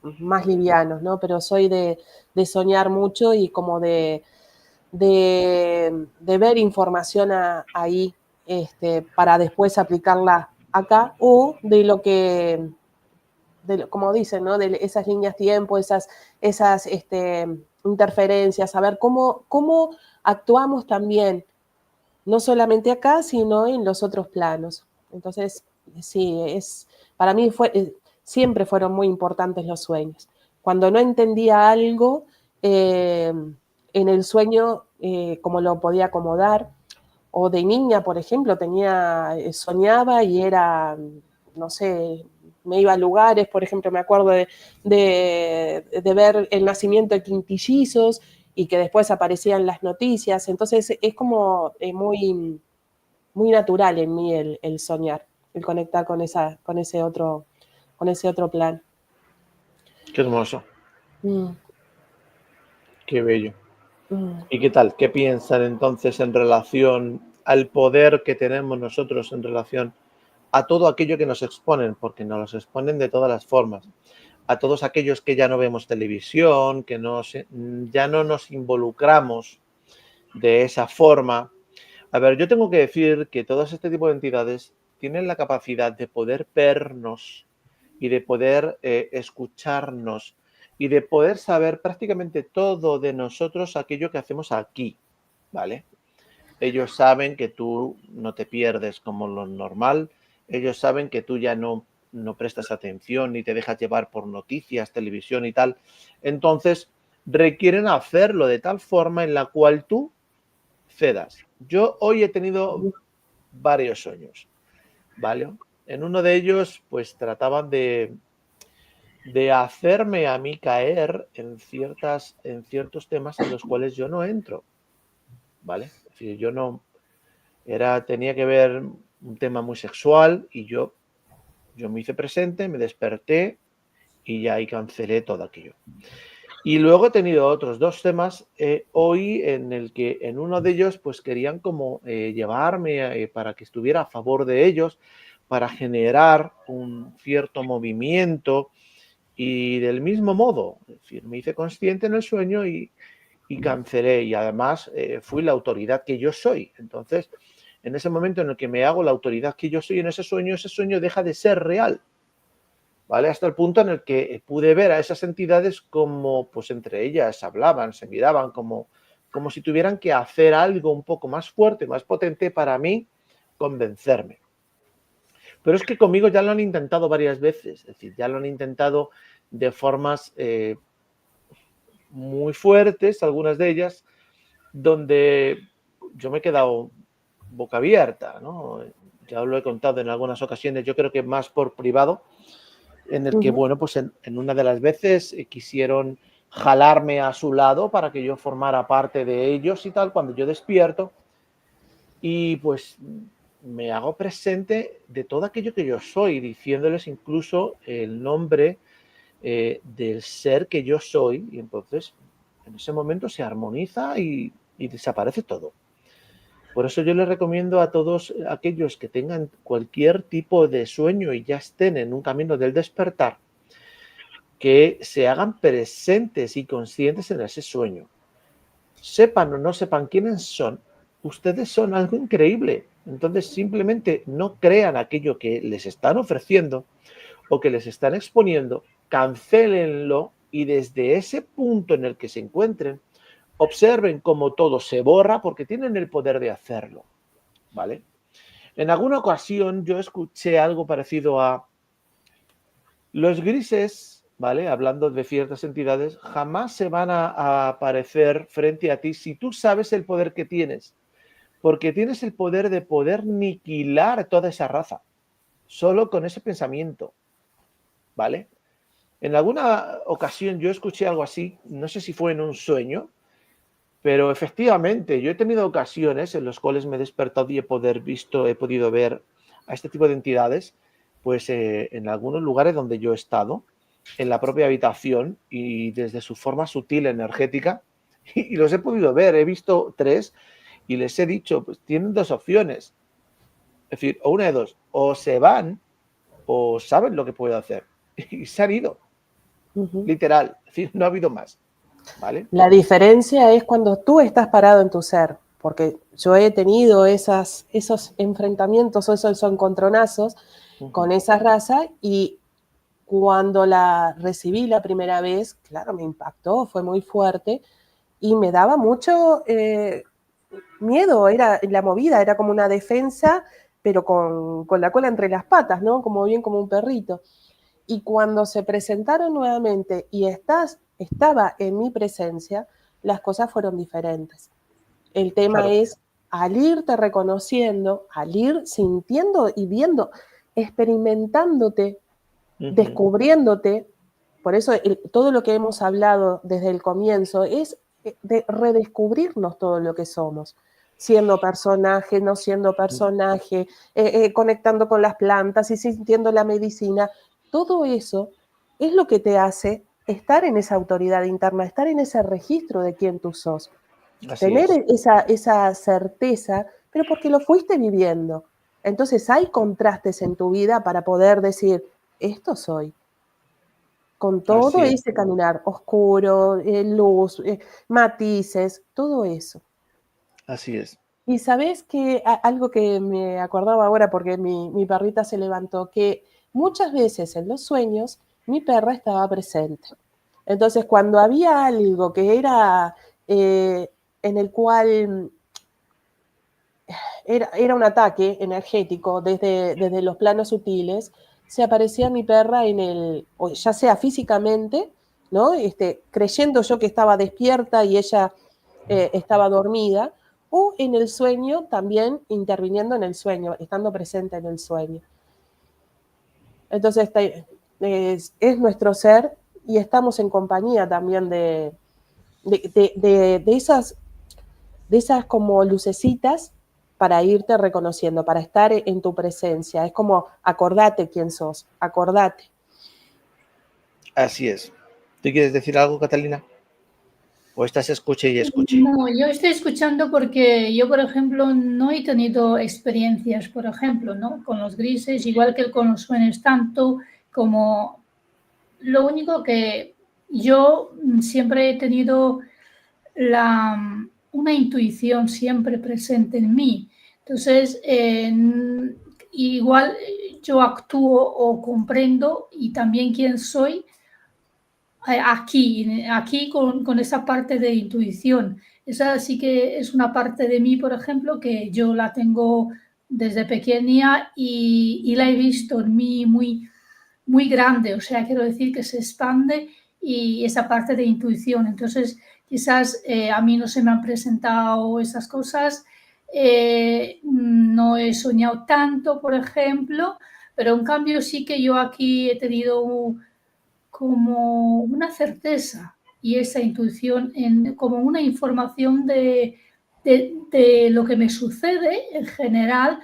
livianos, ¿no? Pero soy de soñar mucho y como de ver información ahí, para después aplicarla acá, o de lo que, como dicen, ¿no? De esas líneas tiempo, esas interferencias, saber cómo actuamos también, no solamente acá, sino en los otros planos. Entonces, sí, para mí siempre fueron muy importantes los sueños. Cuando no entendía algo, en el sueño, como lo podía acomodar, o de niña, por ejemplo, soñaba y era, no sé, me iba a lugares, por ejemplo, me acuerdo de ver el nacimiento de quintillizos y que después aparecían las noticias. Entonces es como muy natural en mí el soñar, el conectar con ese otro plan. Qué hermoso, Mm, qué bello. mm. ¿Y qué tal? ¿Qué piensan entonces en relación al poder que tenemos nosotros en relación a todo aquello que nos exponen? Porque nos los exponen de todas las formas. A todos aquellos que ya no vemos televisión, que ya no nos involucramos de esa forma. A ver, yo tengo que decir que todo este tipo de entidades tienen la capacidad de poder vernos y de poder escucharnos y de poder saber prácticamente todo de nosotros aquello que hacemos aquí, ¿vale? Ellos saben que tú no te pierdes como lo normal, ellos saben que tú ya no prestas atención ni te dejas llevar por noticias, televisión y tal. Entonces, requieren hacerlo de tal forma en la cual tú cedas. Yo hoy he tenido varios sueños, ¿vale? En uno de ellos, pues trataban de hacerme a mí caer en ciertos temas en los cuales yo no entro, ¿vale? Es decir, yo no, tenía que ver un tema muy sexual y yo me hice presente, me desperté y ya ahí cancelé todo aquello. Y luego he tenido otros dos temas hoy en el que en uno de ellos pues querían como llevarme para que estuviera a favor de ellos, para generar un cierto movimiento y del mismo modo, es decir, me hice consciente en el sueño y cancelé y además fui la autoridad que yo soy. Entonces, en ese momento en el que me hago la autoridad que yo soy en ese sueño deja de ser real. ¿Vale? Hasta el punto en el que pude ver a esas entidades como, pues entre ellas hablaban, se miraban, como si tuvieran que hacer algo un poco más fuerte, más potente para mí convencerme. Pero es que conmigo ya lo han intentado varias veces, es decir, ya lo han intentado de formas muy fuertes, algunas de ellas, donde yo me he quedado boca abierta, ¿no? Ya os lo he contado en algunas ocasiones, yo creo que más por privado, en el que, bueno, pues en una de las veces quisieron jalarme a su lado para que yo formara parte de ellos y tal. Cuando yo despierto, y pues me hago presente de todo aquello que yo soy, diciéndoles incluso el nombre del ser que yo soy, y entonces en ese momento se armoniza y desaparece todo. Por eso yo les recomiendo a todos aquellos que tengan cualquier tipo de sueño y ya estén en un camino del despertar, que se hagan presentes y conscientes en ese sueño. Sepan o no sepan quiénes son, ustedes son algo increíble. Entonces simplemente no crean aquello que les están ofreciendo o que les están exponiendo, cancélenlo y desde ese punto en el que se encuentren, observen cómo todo se borra porque tienen el poder de hacerlo, ¿vale? En alguna ocasión yo escuché algo parecido a los grises, ¿vale? Hablando de ciertas entidades, jamás se van a aparecer frente a ti si tú sabes el poder que tienes, porque tienes el poder de poder aniquilar toda esa raza, solo con ese pensamiento, ¿vale? En alguna ocasión yo escuché algo así, no sé si fue en un sueño, pero efectivamente yo he tenido ocasiones en las cuales me he despertado y he podido ver a este tipo de entidades, pues en algunos lugares donde yo he estado, en la propia habitación y desde su forma sutil, energética, y los he podido ver, he visto 3 y les he dicho, pues tienen 2 opciones, es decir, o una de dos, o se van o saben lo que puedo hacer, y se han ido. Literal, es decir, no ha habido más, ¿vale? La diferencia es cuando tú estás parado en tu ser, porque yo he tenido esos enfrentamientos o esos encontronazos con esa raza y cuando la recibí la primera vez, claro, me impactó, fue muy fuerte y me daba mucho miedo, era la movida, era como una defensa, pero con la cola entre las patas, ¿no? Como bien como un perrito. Y cuando se presentaron nuevamente y estaba en mi presencia, las cosas fueron diferentes. El tema Claro. es al irte reconociendo, al ir sintiendo y viendo, experimentándote, descubriéndote. Por eso todo lo que hemos hablado desde el comienzo es de redescubrirnos todo lo que somos, siendo personaje, no siendo personaje, conectando con las plantas y sintiendo la medicina. Todo eso es lo que te hace estar en esa autoridad interna, estar en ese registro de quién tú sos. Así Tener es. esa certeza, pero porque lo fuiste viviendo. Entonces hay contrastes en tu vida para poder decir, esto soy. Con todo Así es. ese caminar oscuro, luz, matices, todo eso. Así es. Y sabes que algo que me acordaba ahora porque mi perrita se levantó, que muchas veces en los sueños mi perra estaba presente. Entonces cuando había algo que era en el cual era un ataque energético desde los planos sutiles, se aparecía mi perra ya sea físicamente, ¿no? Creyendo yo que estaba despierta y ella estaba dormida, o en el sueño también interviniendo en el sueño, estando presente en el sueño. Entonces es nuestro ser y estamos en compañía también de esas como lucecitas para irte reconociendo, para estar en tu presencia. Es como, acordate quién sos, acordate. Así es. ¿Tú quieres decir algo, Catalina? ¿O estás escuche y escuche? No, yo estoy escuchando porque yo, por ejemplo, no he tenido experiencias, por ejemplo, ¿no? Con los grises, igual que con los sueños, tanto como lo único que yo siempre he tenido una intuición siempre presente en mí. Entonces, igual yo actúo o comprendo y también quién soy aquí con esa parte de intuición. Esa sí que es una parte de mí, por ejemplo, que yo la tengo desde pequeña y la he visto en mí muy, muy grande, o sea, quiero decir que se expande y esa parte de intuición. Entonces, quizás a mí no se me han presentado esas cosas, no he soñado tanto, por ejemplo, pero en cambio sí que yo aquí he tenido como una certeza y esa intuición como una información de lo que me sucede en general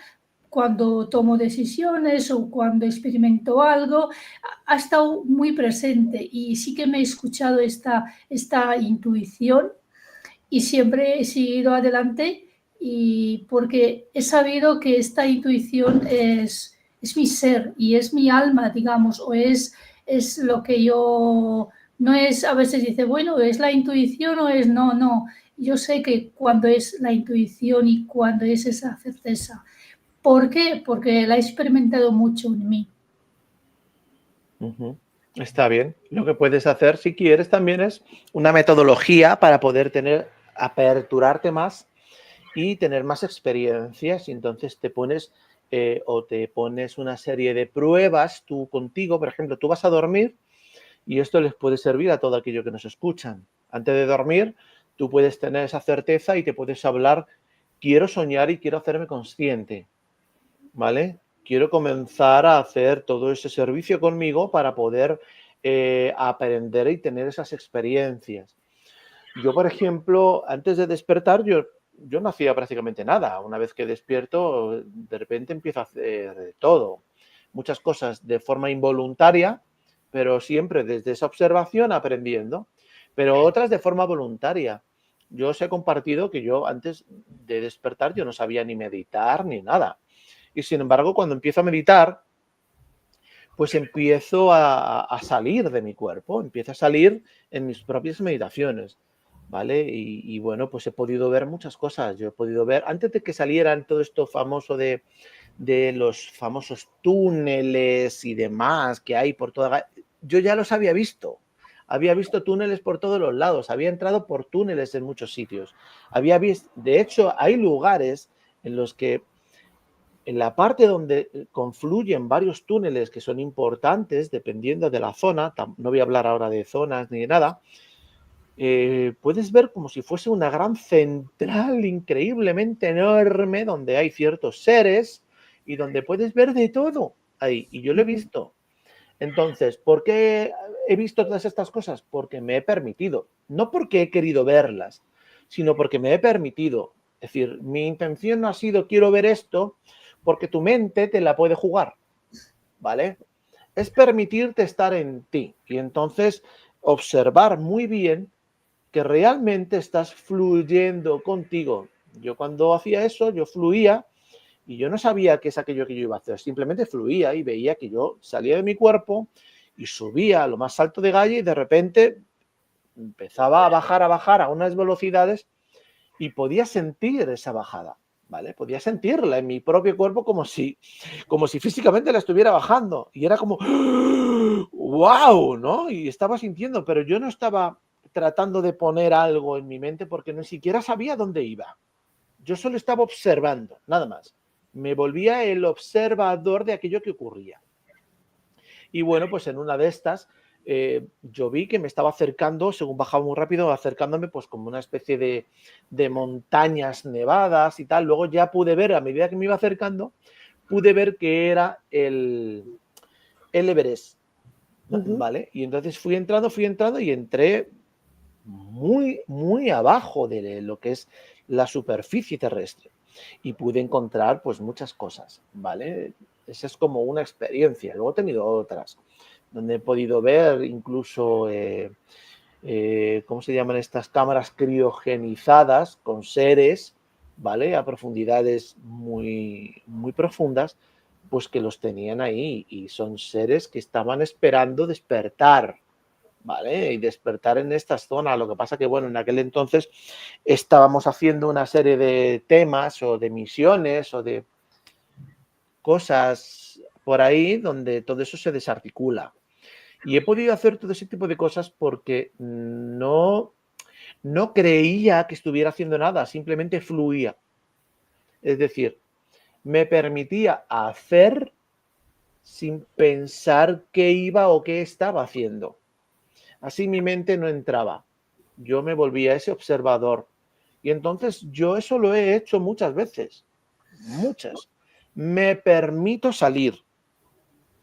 cuando tomo decisiones o cuando experimento algo, ha estado muy presente y sí que me he escuchado esta intuición y siempre he seguido adelante y porque he sabido que esta intuición es mi ser y es mi alma, digamos, o es lo que yo, no es, a veces dice, bueno, es la intuición o es no, no. Yo sé que cuando es la intuición y cuando es esa certeza. ¿Por qué? Porque la he experimentado mucho en mí. Ujú. Está bien. Lo que puedes hacer, si quieres, también es una metodología para poder aperturarte más y tener más experiencias. Y entonces te pones o te pones una serie de pruebas tú contigo. Por ejemplo, tú vas a dormir y esto les puede servir a todo aquello que nos escuchan. Antes de dormir, tú puedes tener esa certeza y te puedes hablar, quiero soñar y quiero hacerme consciente, ¿vale? Quiero comenzar a hacer todo ese servicio conmigo para poder aprender y tener esas experiencias. Yo, por ejemplo, antes de despertar, yo no hacía prácticamente nada. Una vez que despierto, de repente empiezo a hacer de todo. Muchas cosas de forma involuntaria, pero siempre desde esa observación aprendiendo. Pero otras de forma voluntaria. Yo os he compartido que yo antes de despertar yo no sabía ni meditar ni nada. Y sin embargo, cuando empiezo a meditar, pues empiezo a salir de mi cuerpo, empiezo a salir en mis propias meditaciones, ¿vale? Y bueno, pues he podido ver muchas cosas. Yo he podido ver, antes de que salieran todo esto famoso de los famosos túneles y demás que hay por toda... Yo ya los había visto. Había visto túneles por todos los lados, había entrado por túneles en muchos sitios. Había visto, de hecho, hay lugares en los que en la parte donde confluyen varios túneles que son importantes, dependiendo de la zona, no voy a hablar ahora de zonas ni de nada, puedes ver como si fuese una gran central increíblemente enorme donde hay ciertos seres y donde puedes ver de todo ahí. Y yo lo he visto. Entonces, ¿por qué he visto todas estas cosas? Porque me he permitido, no porque he querido verlas, sino porque me he permitido. Es decir, mi intención no ha sido quiero ver esto, porque tu mente te la puede jugar, ¿vale? Es permitirte estar en ti y entonces observar muy bien que realmente estás fluyendo contigo. Yo cuando hacía eso, yo fluía y yo no sabía qué es aquello que yo iba a hacer, simplemente fluía y veía que yo salía de mi cuerpo y subía a lo más alto de Galle y de repente empezaba a bajar a unas velocidades y podía sentir esa bajada, ¿vale? Podía sentirla en mi propio cuerpo como si físicamente la estuviera bajando y era como ¡wow! ¿No? Y estaba sintiendo, pero yo no estaba tratando de poner algo en mi mente porque ni siquiera sabía dónde iba. Yo solo estaba observando, nada más. Me volvía el observador de aquello que ocurría. Y bueno, pues en una de estas yo vi que me estaba acercando, según bajaba muy rápido, acercándome pues como una especie de montañas nevadas y tal. Luego ya pude ver, a medida que me iba acercando, pude ver que era el Everest, ¿vale? Y entonces fui entrando y entré muy, muy abajo de lo que es la superficie terrestre y pude encontrar pues muchas cosas, ¿vale? Esa es como una experiencia. Luego he tenido otras, donde he podido ver incluso, ¿cómo se llaman estas cámaras criogenizadas con seres, ¿vale? A profundidades muy, muy profundas, pues que los tenían ahí y son seres que estaban esperando despertar, ¿vale? Y despertar en estas zonas. Lo que pasa que, bueno, en aquel entonces estábamos haciendo una serie de temas o de misiones o de cosas por ahí donde todo eso se desarticula. Y he podido hacer todo ese tipo de cosas porque no creía que estuviera haciendo nada, simplemente fluía. Es decir, me permitía hacer sin pensar qué iba o qué estaba haciendo. Así mi mente no entraba. Yo me volvía ese observador. Y entonces yo eso lo he hecho muchas veces. Muchas. Me permito salir.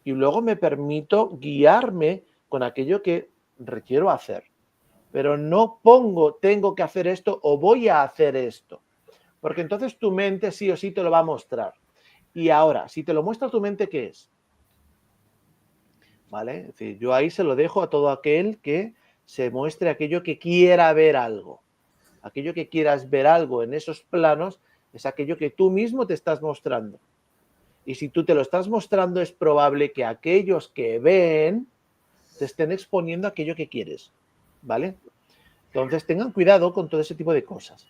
Y luego me permito guiarme con aquello que requiero hacer. Pero no pongo tengo que hacer esto o voy a hacer esto. Porque entonces tu mente sí o sí te lo va a mostrar. Y ahora, si te lo muestra tu mente, ¿qué es? ¿Vale? Es decir, yo ahí se lo dejo a todo aquel que se muestre aquello que quiera ver algo. Aquello que quieras ver algo en esos planos es aquello que tú mismo te estás mostrando. Y si tú te lo estás mostrando, es probable que aquellos que ven te estén exponiendo aquello que quieres. ¿Vale? Entonces tengan cuidado con todo ese tipo de cosas.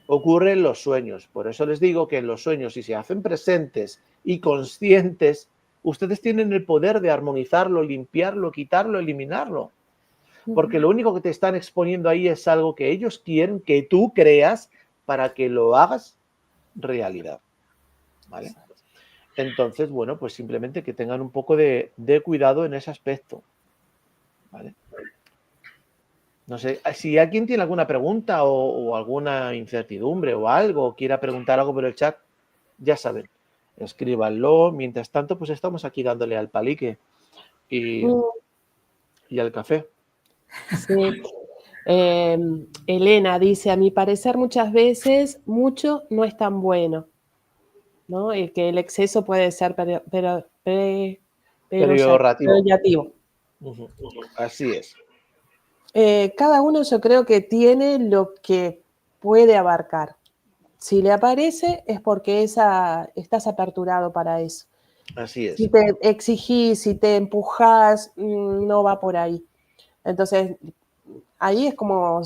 Ocurre en los sueños. Por eso les digo que en los sueños, si se hacen presentes y conscientes, ustedes tienen el poder de armonizarlo, limpiarlo, quitarlo, eliminarlo. Porque lo único que te están exponiendo ahí es algo que ellos quieren que tú creas para que lo hagas realidad. ¿Vale? Entonces, bueno, pues simplemente que tengan un poco de cuidado en ese aspecto. ¿Vale? No sé, si alguien tiene alguna pregunta o alguna incertidumbre o algo, o quiera preguntar algo por el chat, ya saben, escríbanlo. Mientras tanto, pues estamos aquí dándole al palique y al café. Sí. Elena dice, a mi parecer muchas veces mucho no es tan bueno, ¿no? Y que el exceso puede ser peyorativo. Así es. Cada uno yo creo que tiene lo que puede abarcar. Si le aparece es porque estás aperturado para eso. Así es. Si te exigís, si te empujás, no va por ahí. Entonces, ahí es como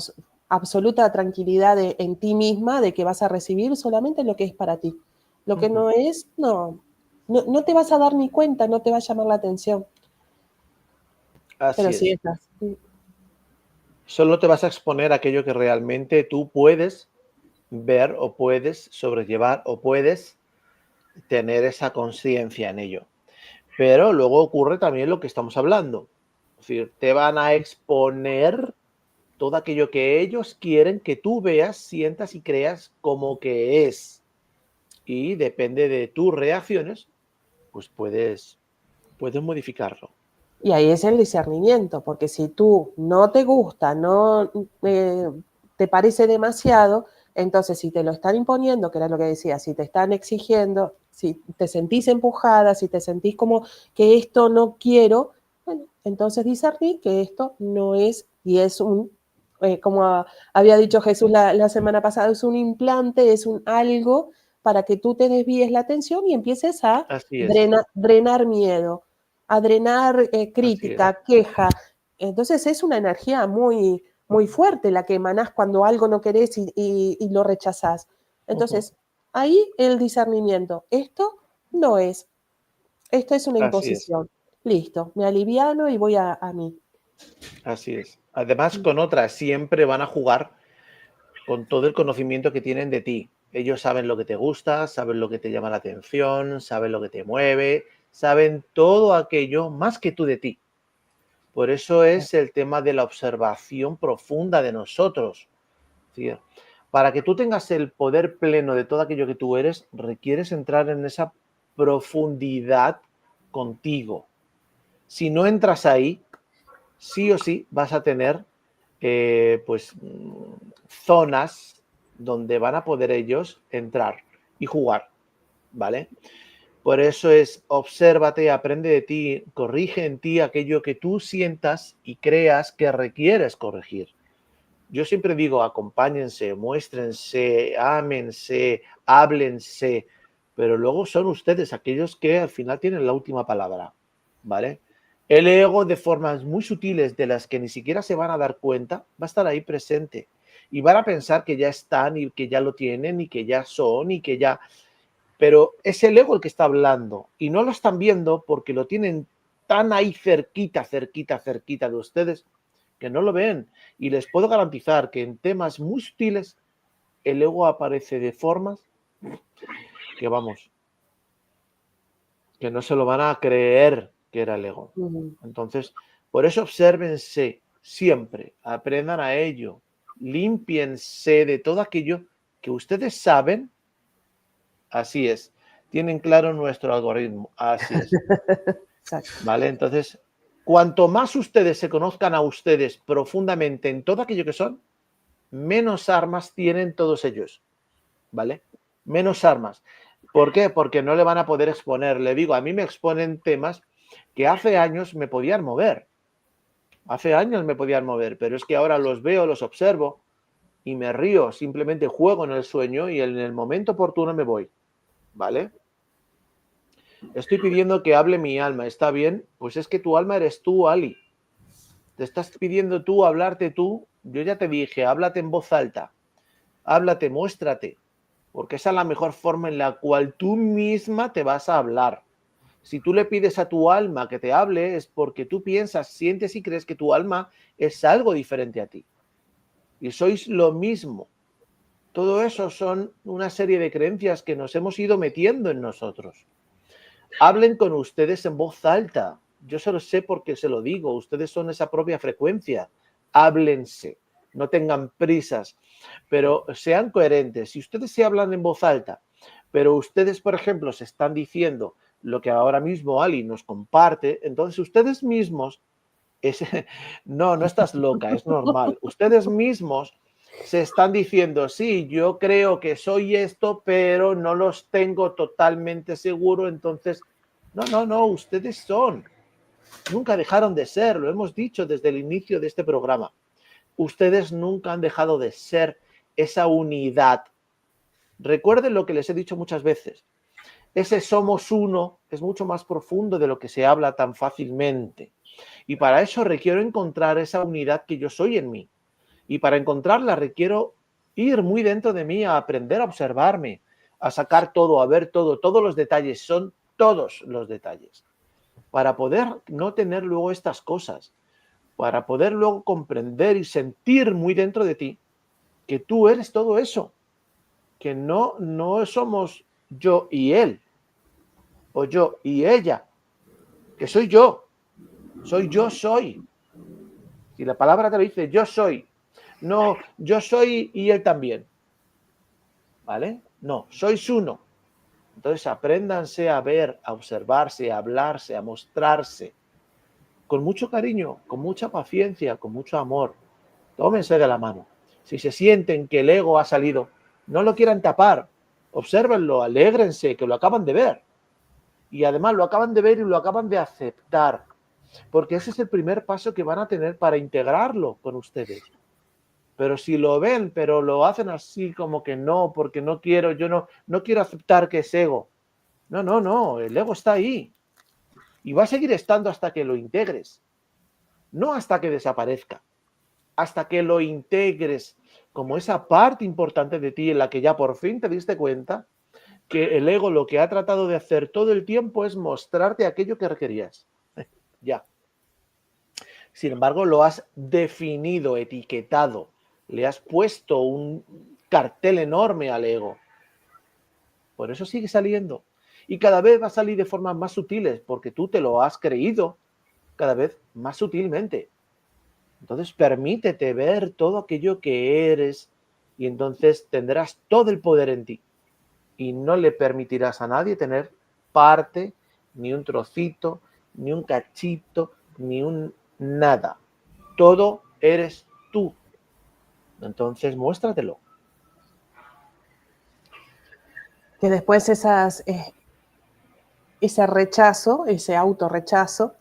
absoluta tranquilidad en ti misma de que vas a recibir solamente lo que es para ti. Lo que no es, no te vas a dar ni cuenta, no te va a llamar la atención. Así Pero es. sí estás. Solo te vas a exponer a aquello que realmente tú puedes ver o puedes sobrellevar o puedes tener esa conciencia en ello. Pero luego ocurre también lo que estamos hablando. Es decir, te van a exponer todo aquello que ellos quieren que tú veas, sientas y creas como que es. Y depende de tus reacciones, pues puedes modificarlo. Y ahí es el discernimiento, porque si tú no te gusta, no te parece demasiado, entonces si te lo están imponiendo, que era lo que decía, si te están exigiendo, si te sentís empujada, si te sentís como que esto no quiero, bueno, entonces discernir que esto no es, y es como había dicho Jesús la semana pasada, es un implante, es un algo para que tú te desvíes la atención y empieces a drenar miedo, a drenar crítica, queja. Entonces es una energía muy, muy fuerte la que emanás cuando algo no querés y lo rechazás. Entonces, ahí el discernimiento. Esto no es. Esto es una imposición. Listo, me aliviano y voy a mí. Así es. Además, con otras siempre van a jugar con todo el conocimiento que tienen de ti. Ellos saben lo que te gusta, saben lo que te llama la atención, saben lo que te mueve, saben todo aquello más que tú de ti. Por eso es el tema de la observación profunda de nosotros. ¿Sí? Para que tú tengas el poder pleno de todo aquello que tú eres, requieres entrar en esa profundidad contigo. Si no entras ahí, sí o sí vas a tener zonas donde van a poder ellos entrar y jugar, ¿vale? Por eso es obsérvate, aprende de ti, corrige en ti aquello que tú sientas y creas que requieres corregir. Yo siempre digo, acompáñense, muéstrense, ámense, háblense, pero luego son ustedes aquellos que al final tienen la última palabra, ¿vale? El ego, de formas muy sutiles de las que ni siquiera se van a dar cuenta, va a estar ahí presente y van a pensar que ya están y que ya lo tienen y que ya son y que ya... Pero es el ego el que está hablando y no lo están viendo porque lo tienen tan ahí cerquita, cerquita, cerquita de ustedes que no lo ven. Y les puedo garantizar que en temas muy sutiles el ego aparece de formas que, vamos, que no se lo van a creer que era el ego. Entonces, por eso obsérvense siempre, aprendan a ello, límpiense de todo aquello que ustedes saben. Así es, tienen claro nuestro algoritmo, así es. ¿Vale? Entonces, cuanto más ustedes se conozcan a ustedes profundamente en todo aquello que son, menos armas tienen todos ellos. ¿vale? Menos armas. ¿Por qué? Porque no le van a poder exponer. Le digo, a mí me exponen temas que hace años me podían mover. Hace años me podían mover, pero es que ahora los veo, los observo y me río. Simplemente juego en el sueño y en el momento oportuno me voy, ¿vale? Estoy pidiendo que hable mi alma. ¿Está bien? Pues es que tu alma eres tú, Ali. Te estás pidiendo tú hablarte tú. Yo ya te dije, háblate en voz alta. Háblate, muéstrate. Porque esa es la mejor forma en la cual tú misma te vas a hablar. Si tú le pides a tu alma que te hable, es porque tú piensas, sientes y crees que tu alma es algo diferente a ti. Y sois lo mismo. Todo eso son una serie de creencias que nos hemos ido metiendo en nosotros. Hablen con ustedes en voz alta. Yo se lo sé porque se lo digo. Ustedes son esa propia frecuencia. Háblense. No tengan prisas, pero sean coherentes. Si ustedes se hablan en voz alta, pero ustedes, por ejemplo, se están diciendo lo que ahora mismo Ali nos comparte, entonces ustedes mismos, no estás loca, es normal. Ustedes mismos se están diciendo, sí, yo creo que soy esto, pero no los tengo totalmente seguro, entonces, no, ustedes son. Nunca dejaron de ser, lo hemos dicho desde el inicio de este programa. Ustedes nunca han dejado de ser esa unidad. Recuerden lo que les he dicho muchas veces. Ese somos uno es mucho más profundo de lo que se habla tan fácilmente. Y para eso requiero encontrar esa unidad que yo soy en mí. Y para encontrarla requiero ir muy dentro de mí a aprender a observarme, a sacar todo, a ver todo, todos los detalles, son todos los detalles. Para poder no tener luego estas cosas, para poder luego comprender y sentir muy dentro de ti que tú eres todo eso, que no somos yo y él, o yo y ella, que soy yo, soy. Si la palabra te lo dice, yo soy, no, yo soy y él también, ¿vale? No, sois uno. Entonces apréndanse a ver, a observarse, a hablarse, a mostrarse, con mucho cariño, con mucha paciencia, con mucho amor. Tómense de la mano. Si se sienten que el ego ha salido, no lo quieran tapar, obsérvenlo, alégrense, que lo acaban de ver. Y además lo acaban de ver y lo acaban de aceptar, porque ese es el primer paso que van a tener para integrarlo con ustedes. Pero si lo ven, pero lo hacen así como que no, porque no quiero, yo no quiero aceptar que es ego. No, el ego está ahí. Y va a seguir estando hasta que lo integres. No hasta que desaparezca. Hasta que lo integres como esa parte importante de ti en la que ya por fin te diste cuenta que el ego lo que ha tratado de hacer todo el tiempo es mostrarte aquello que requerías. Ya. Sin embargo, lo has definido, etiquetado, le has puesto un cartel enorme al ego. Por eso sigue saliendo. Y cada vez va a salir de formas más sutiles, porque tú te lo has creído cada vez más sutilmente. Entonces, permítete ver todo aquello que eres y entonces tendrás todo el poder en ti. Y no le permitirás a nadie tener parte, ni un trocito, ni un cachito, ni un nada. Todo eres tú. Entonces, muéstratelo. Que después ese rechazo, ese autorrechazo,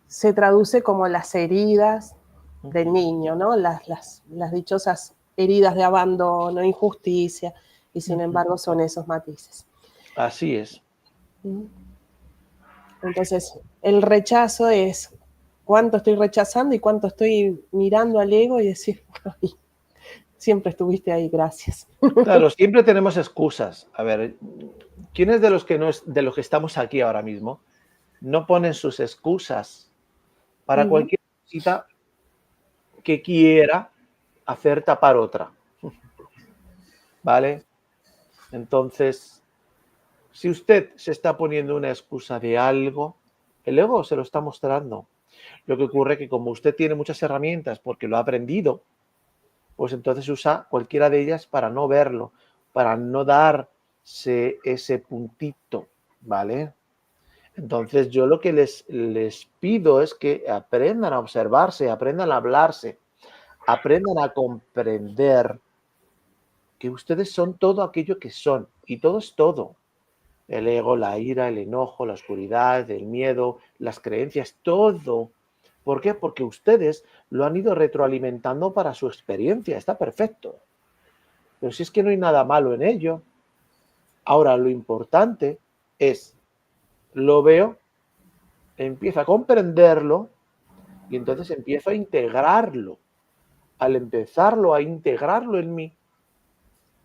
se traduce como las heridas del niño, ¿no? Las dichosas heridas de abandono, injusticia, y sin embargo son esos matices. Así es. Entonces, el rechazo es cuánto estoy rechazando y cuánto estoy mirando al ego y decir, ay, siempre estuviste ahí, gracias. Claro, siempre tenemos excusas. A ver, ¿quiénes de los que estamos aquí ahora mismo no ponen sus excusas para cualquier cosita que quiera hacer tapar otra? ¿Vale? Entonces, si usted se está poniendo una excusa de algo, el ego se lo está mostrando. Lo que ocurre es que como usted tiene muchas herramientas porque lo ha aprendido, pues entonces usa cualquiera de ellas para no verlo, para no darse ese puntito, ¿vale? Entonces yo lo que les pido es que aprendan a observarse, aprendan a hablarse, aprendan a comprender que ustedes son todo aquello que son, y todo es todo. El ego, la ira, el enojo, la oscuridad, el miedo, las creencias, todo. ¿Por qué? Porque ustedes lo han ido retroalimentando para su experiencia, está perfecto. Pero si es que no hay nada malo en ello. Ahora, lo importante es, lo veo, empiezo a comprenderlo y entonces empiezo a integrarlo. Al empezarlo a integrarlo en mí,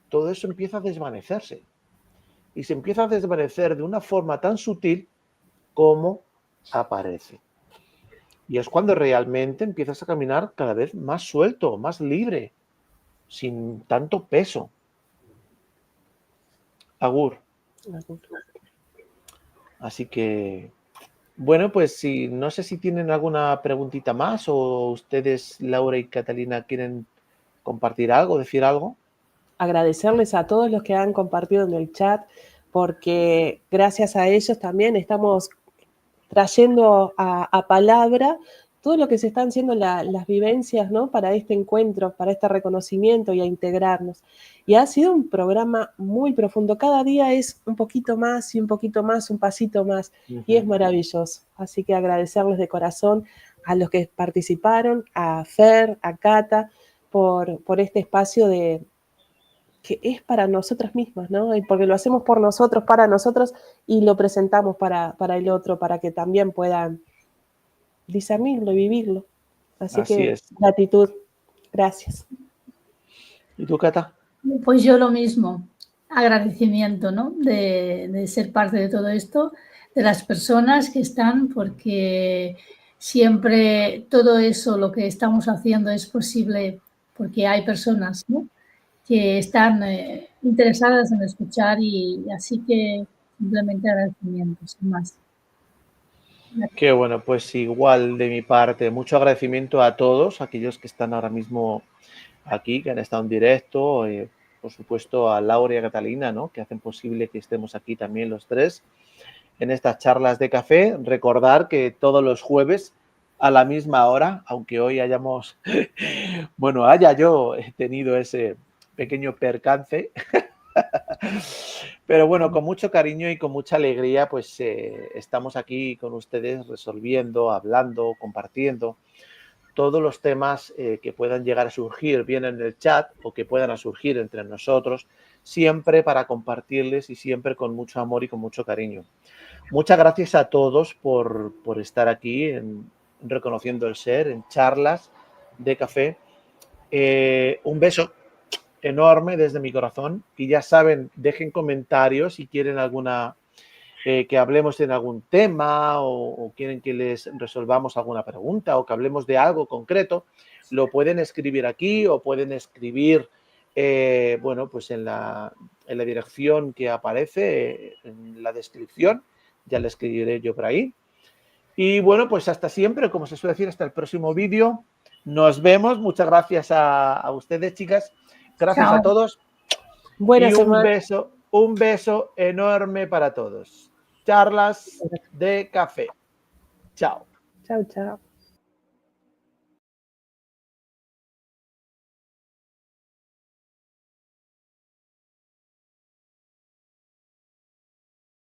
todo eso empieza a desvanecerse. Y se empieza a desvanecer de una forma tan sutil como aparece. Y es cuando realmente empiezas a caminar cada vez más suelto, más libre, sin tanto peso. Agur. Así que, bueno, pues si no sé si tienen alguna preguntita más o ustedes, Laura y Catalina, quieren compartir algo, decir algo. Agradecerles a todos los que han compartido en el chat, porque gracias a ellos también estamos trayendo a palabra todo lo que se están haciendo las vivencias, ¿no? Para este encuentro, para este reconocimiento y a integrarnos. Y ha sido un programa muy profundo. Cada día es un poquito más y un poquito más, un pasito más. Y es maravilloso. Así que agradecerles de corazón a los que participaron, a Fer, a Cata, por este espacio que es para nosotras mismas, ¿no? Y porque lo hacemos por nosotros, para nosotros, y lo presentamos para el otro, para que también puedan discernirlo y vivirlo. Así que es. gratitud. Gracias. ¿Y tú, Cata? Pues yo lo mismo. Agradecimiento, ¿no? De ser parte de todo esto, de las personas que están, porque siempre todo eso, lo que estamos haciendo es posible porque hay personas, ¿no? Que están interesadas en escuchar y así que simplemente agradecimientos, sin más. Qué bueno, pues igual de mi parte, mucho agradecimiento a todos aquellos que están ahora mismo aquí, que han estado en directo, por supuesto a Laura y a Catalina, ¿no? Que hacen posible que estemos aquí también los tres en estas charlas de café. Recordar que todos los jueves a la misma hora, aunque hoy hayamos, bueno, haya yo tenido ese pequeño percance, pero bueno, con mucho cariño y con mucha alegría, pues estamos aquí con ustedes resolviendo, hablando, compartiendo todos los temas que puedan llegar a surgir bien en el chat o que puedan surgir entre nosotros, siempre para compartirles y siempre con mucho amor y con mucho cariño. Muchas gracias a todos por estar aquí en Reconociendo el Ser, en charlas de café. Un beso enorme desde mi corazón y ya saben, dejen comentarios si quieren alguna que hablemos en algún tema o quieren que les resolvamos alguna pregunta o que hablemos de algo concreto, lo pueden escribir aquí o pueden escribir bueno, pues en la dirección que aparece en la descripción, ya le escribiré yo por ahí. Y bueno, pues hasta siempre, como se suele decir, hasta el próximo vídeo. Nos vemos. Muchas gracias a ustedes, chicas. Gracias Chao. a todos. Buenas Y semanas. un beso enorme para todos. Charlas de café. Chao. Chao, chao.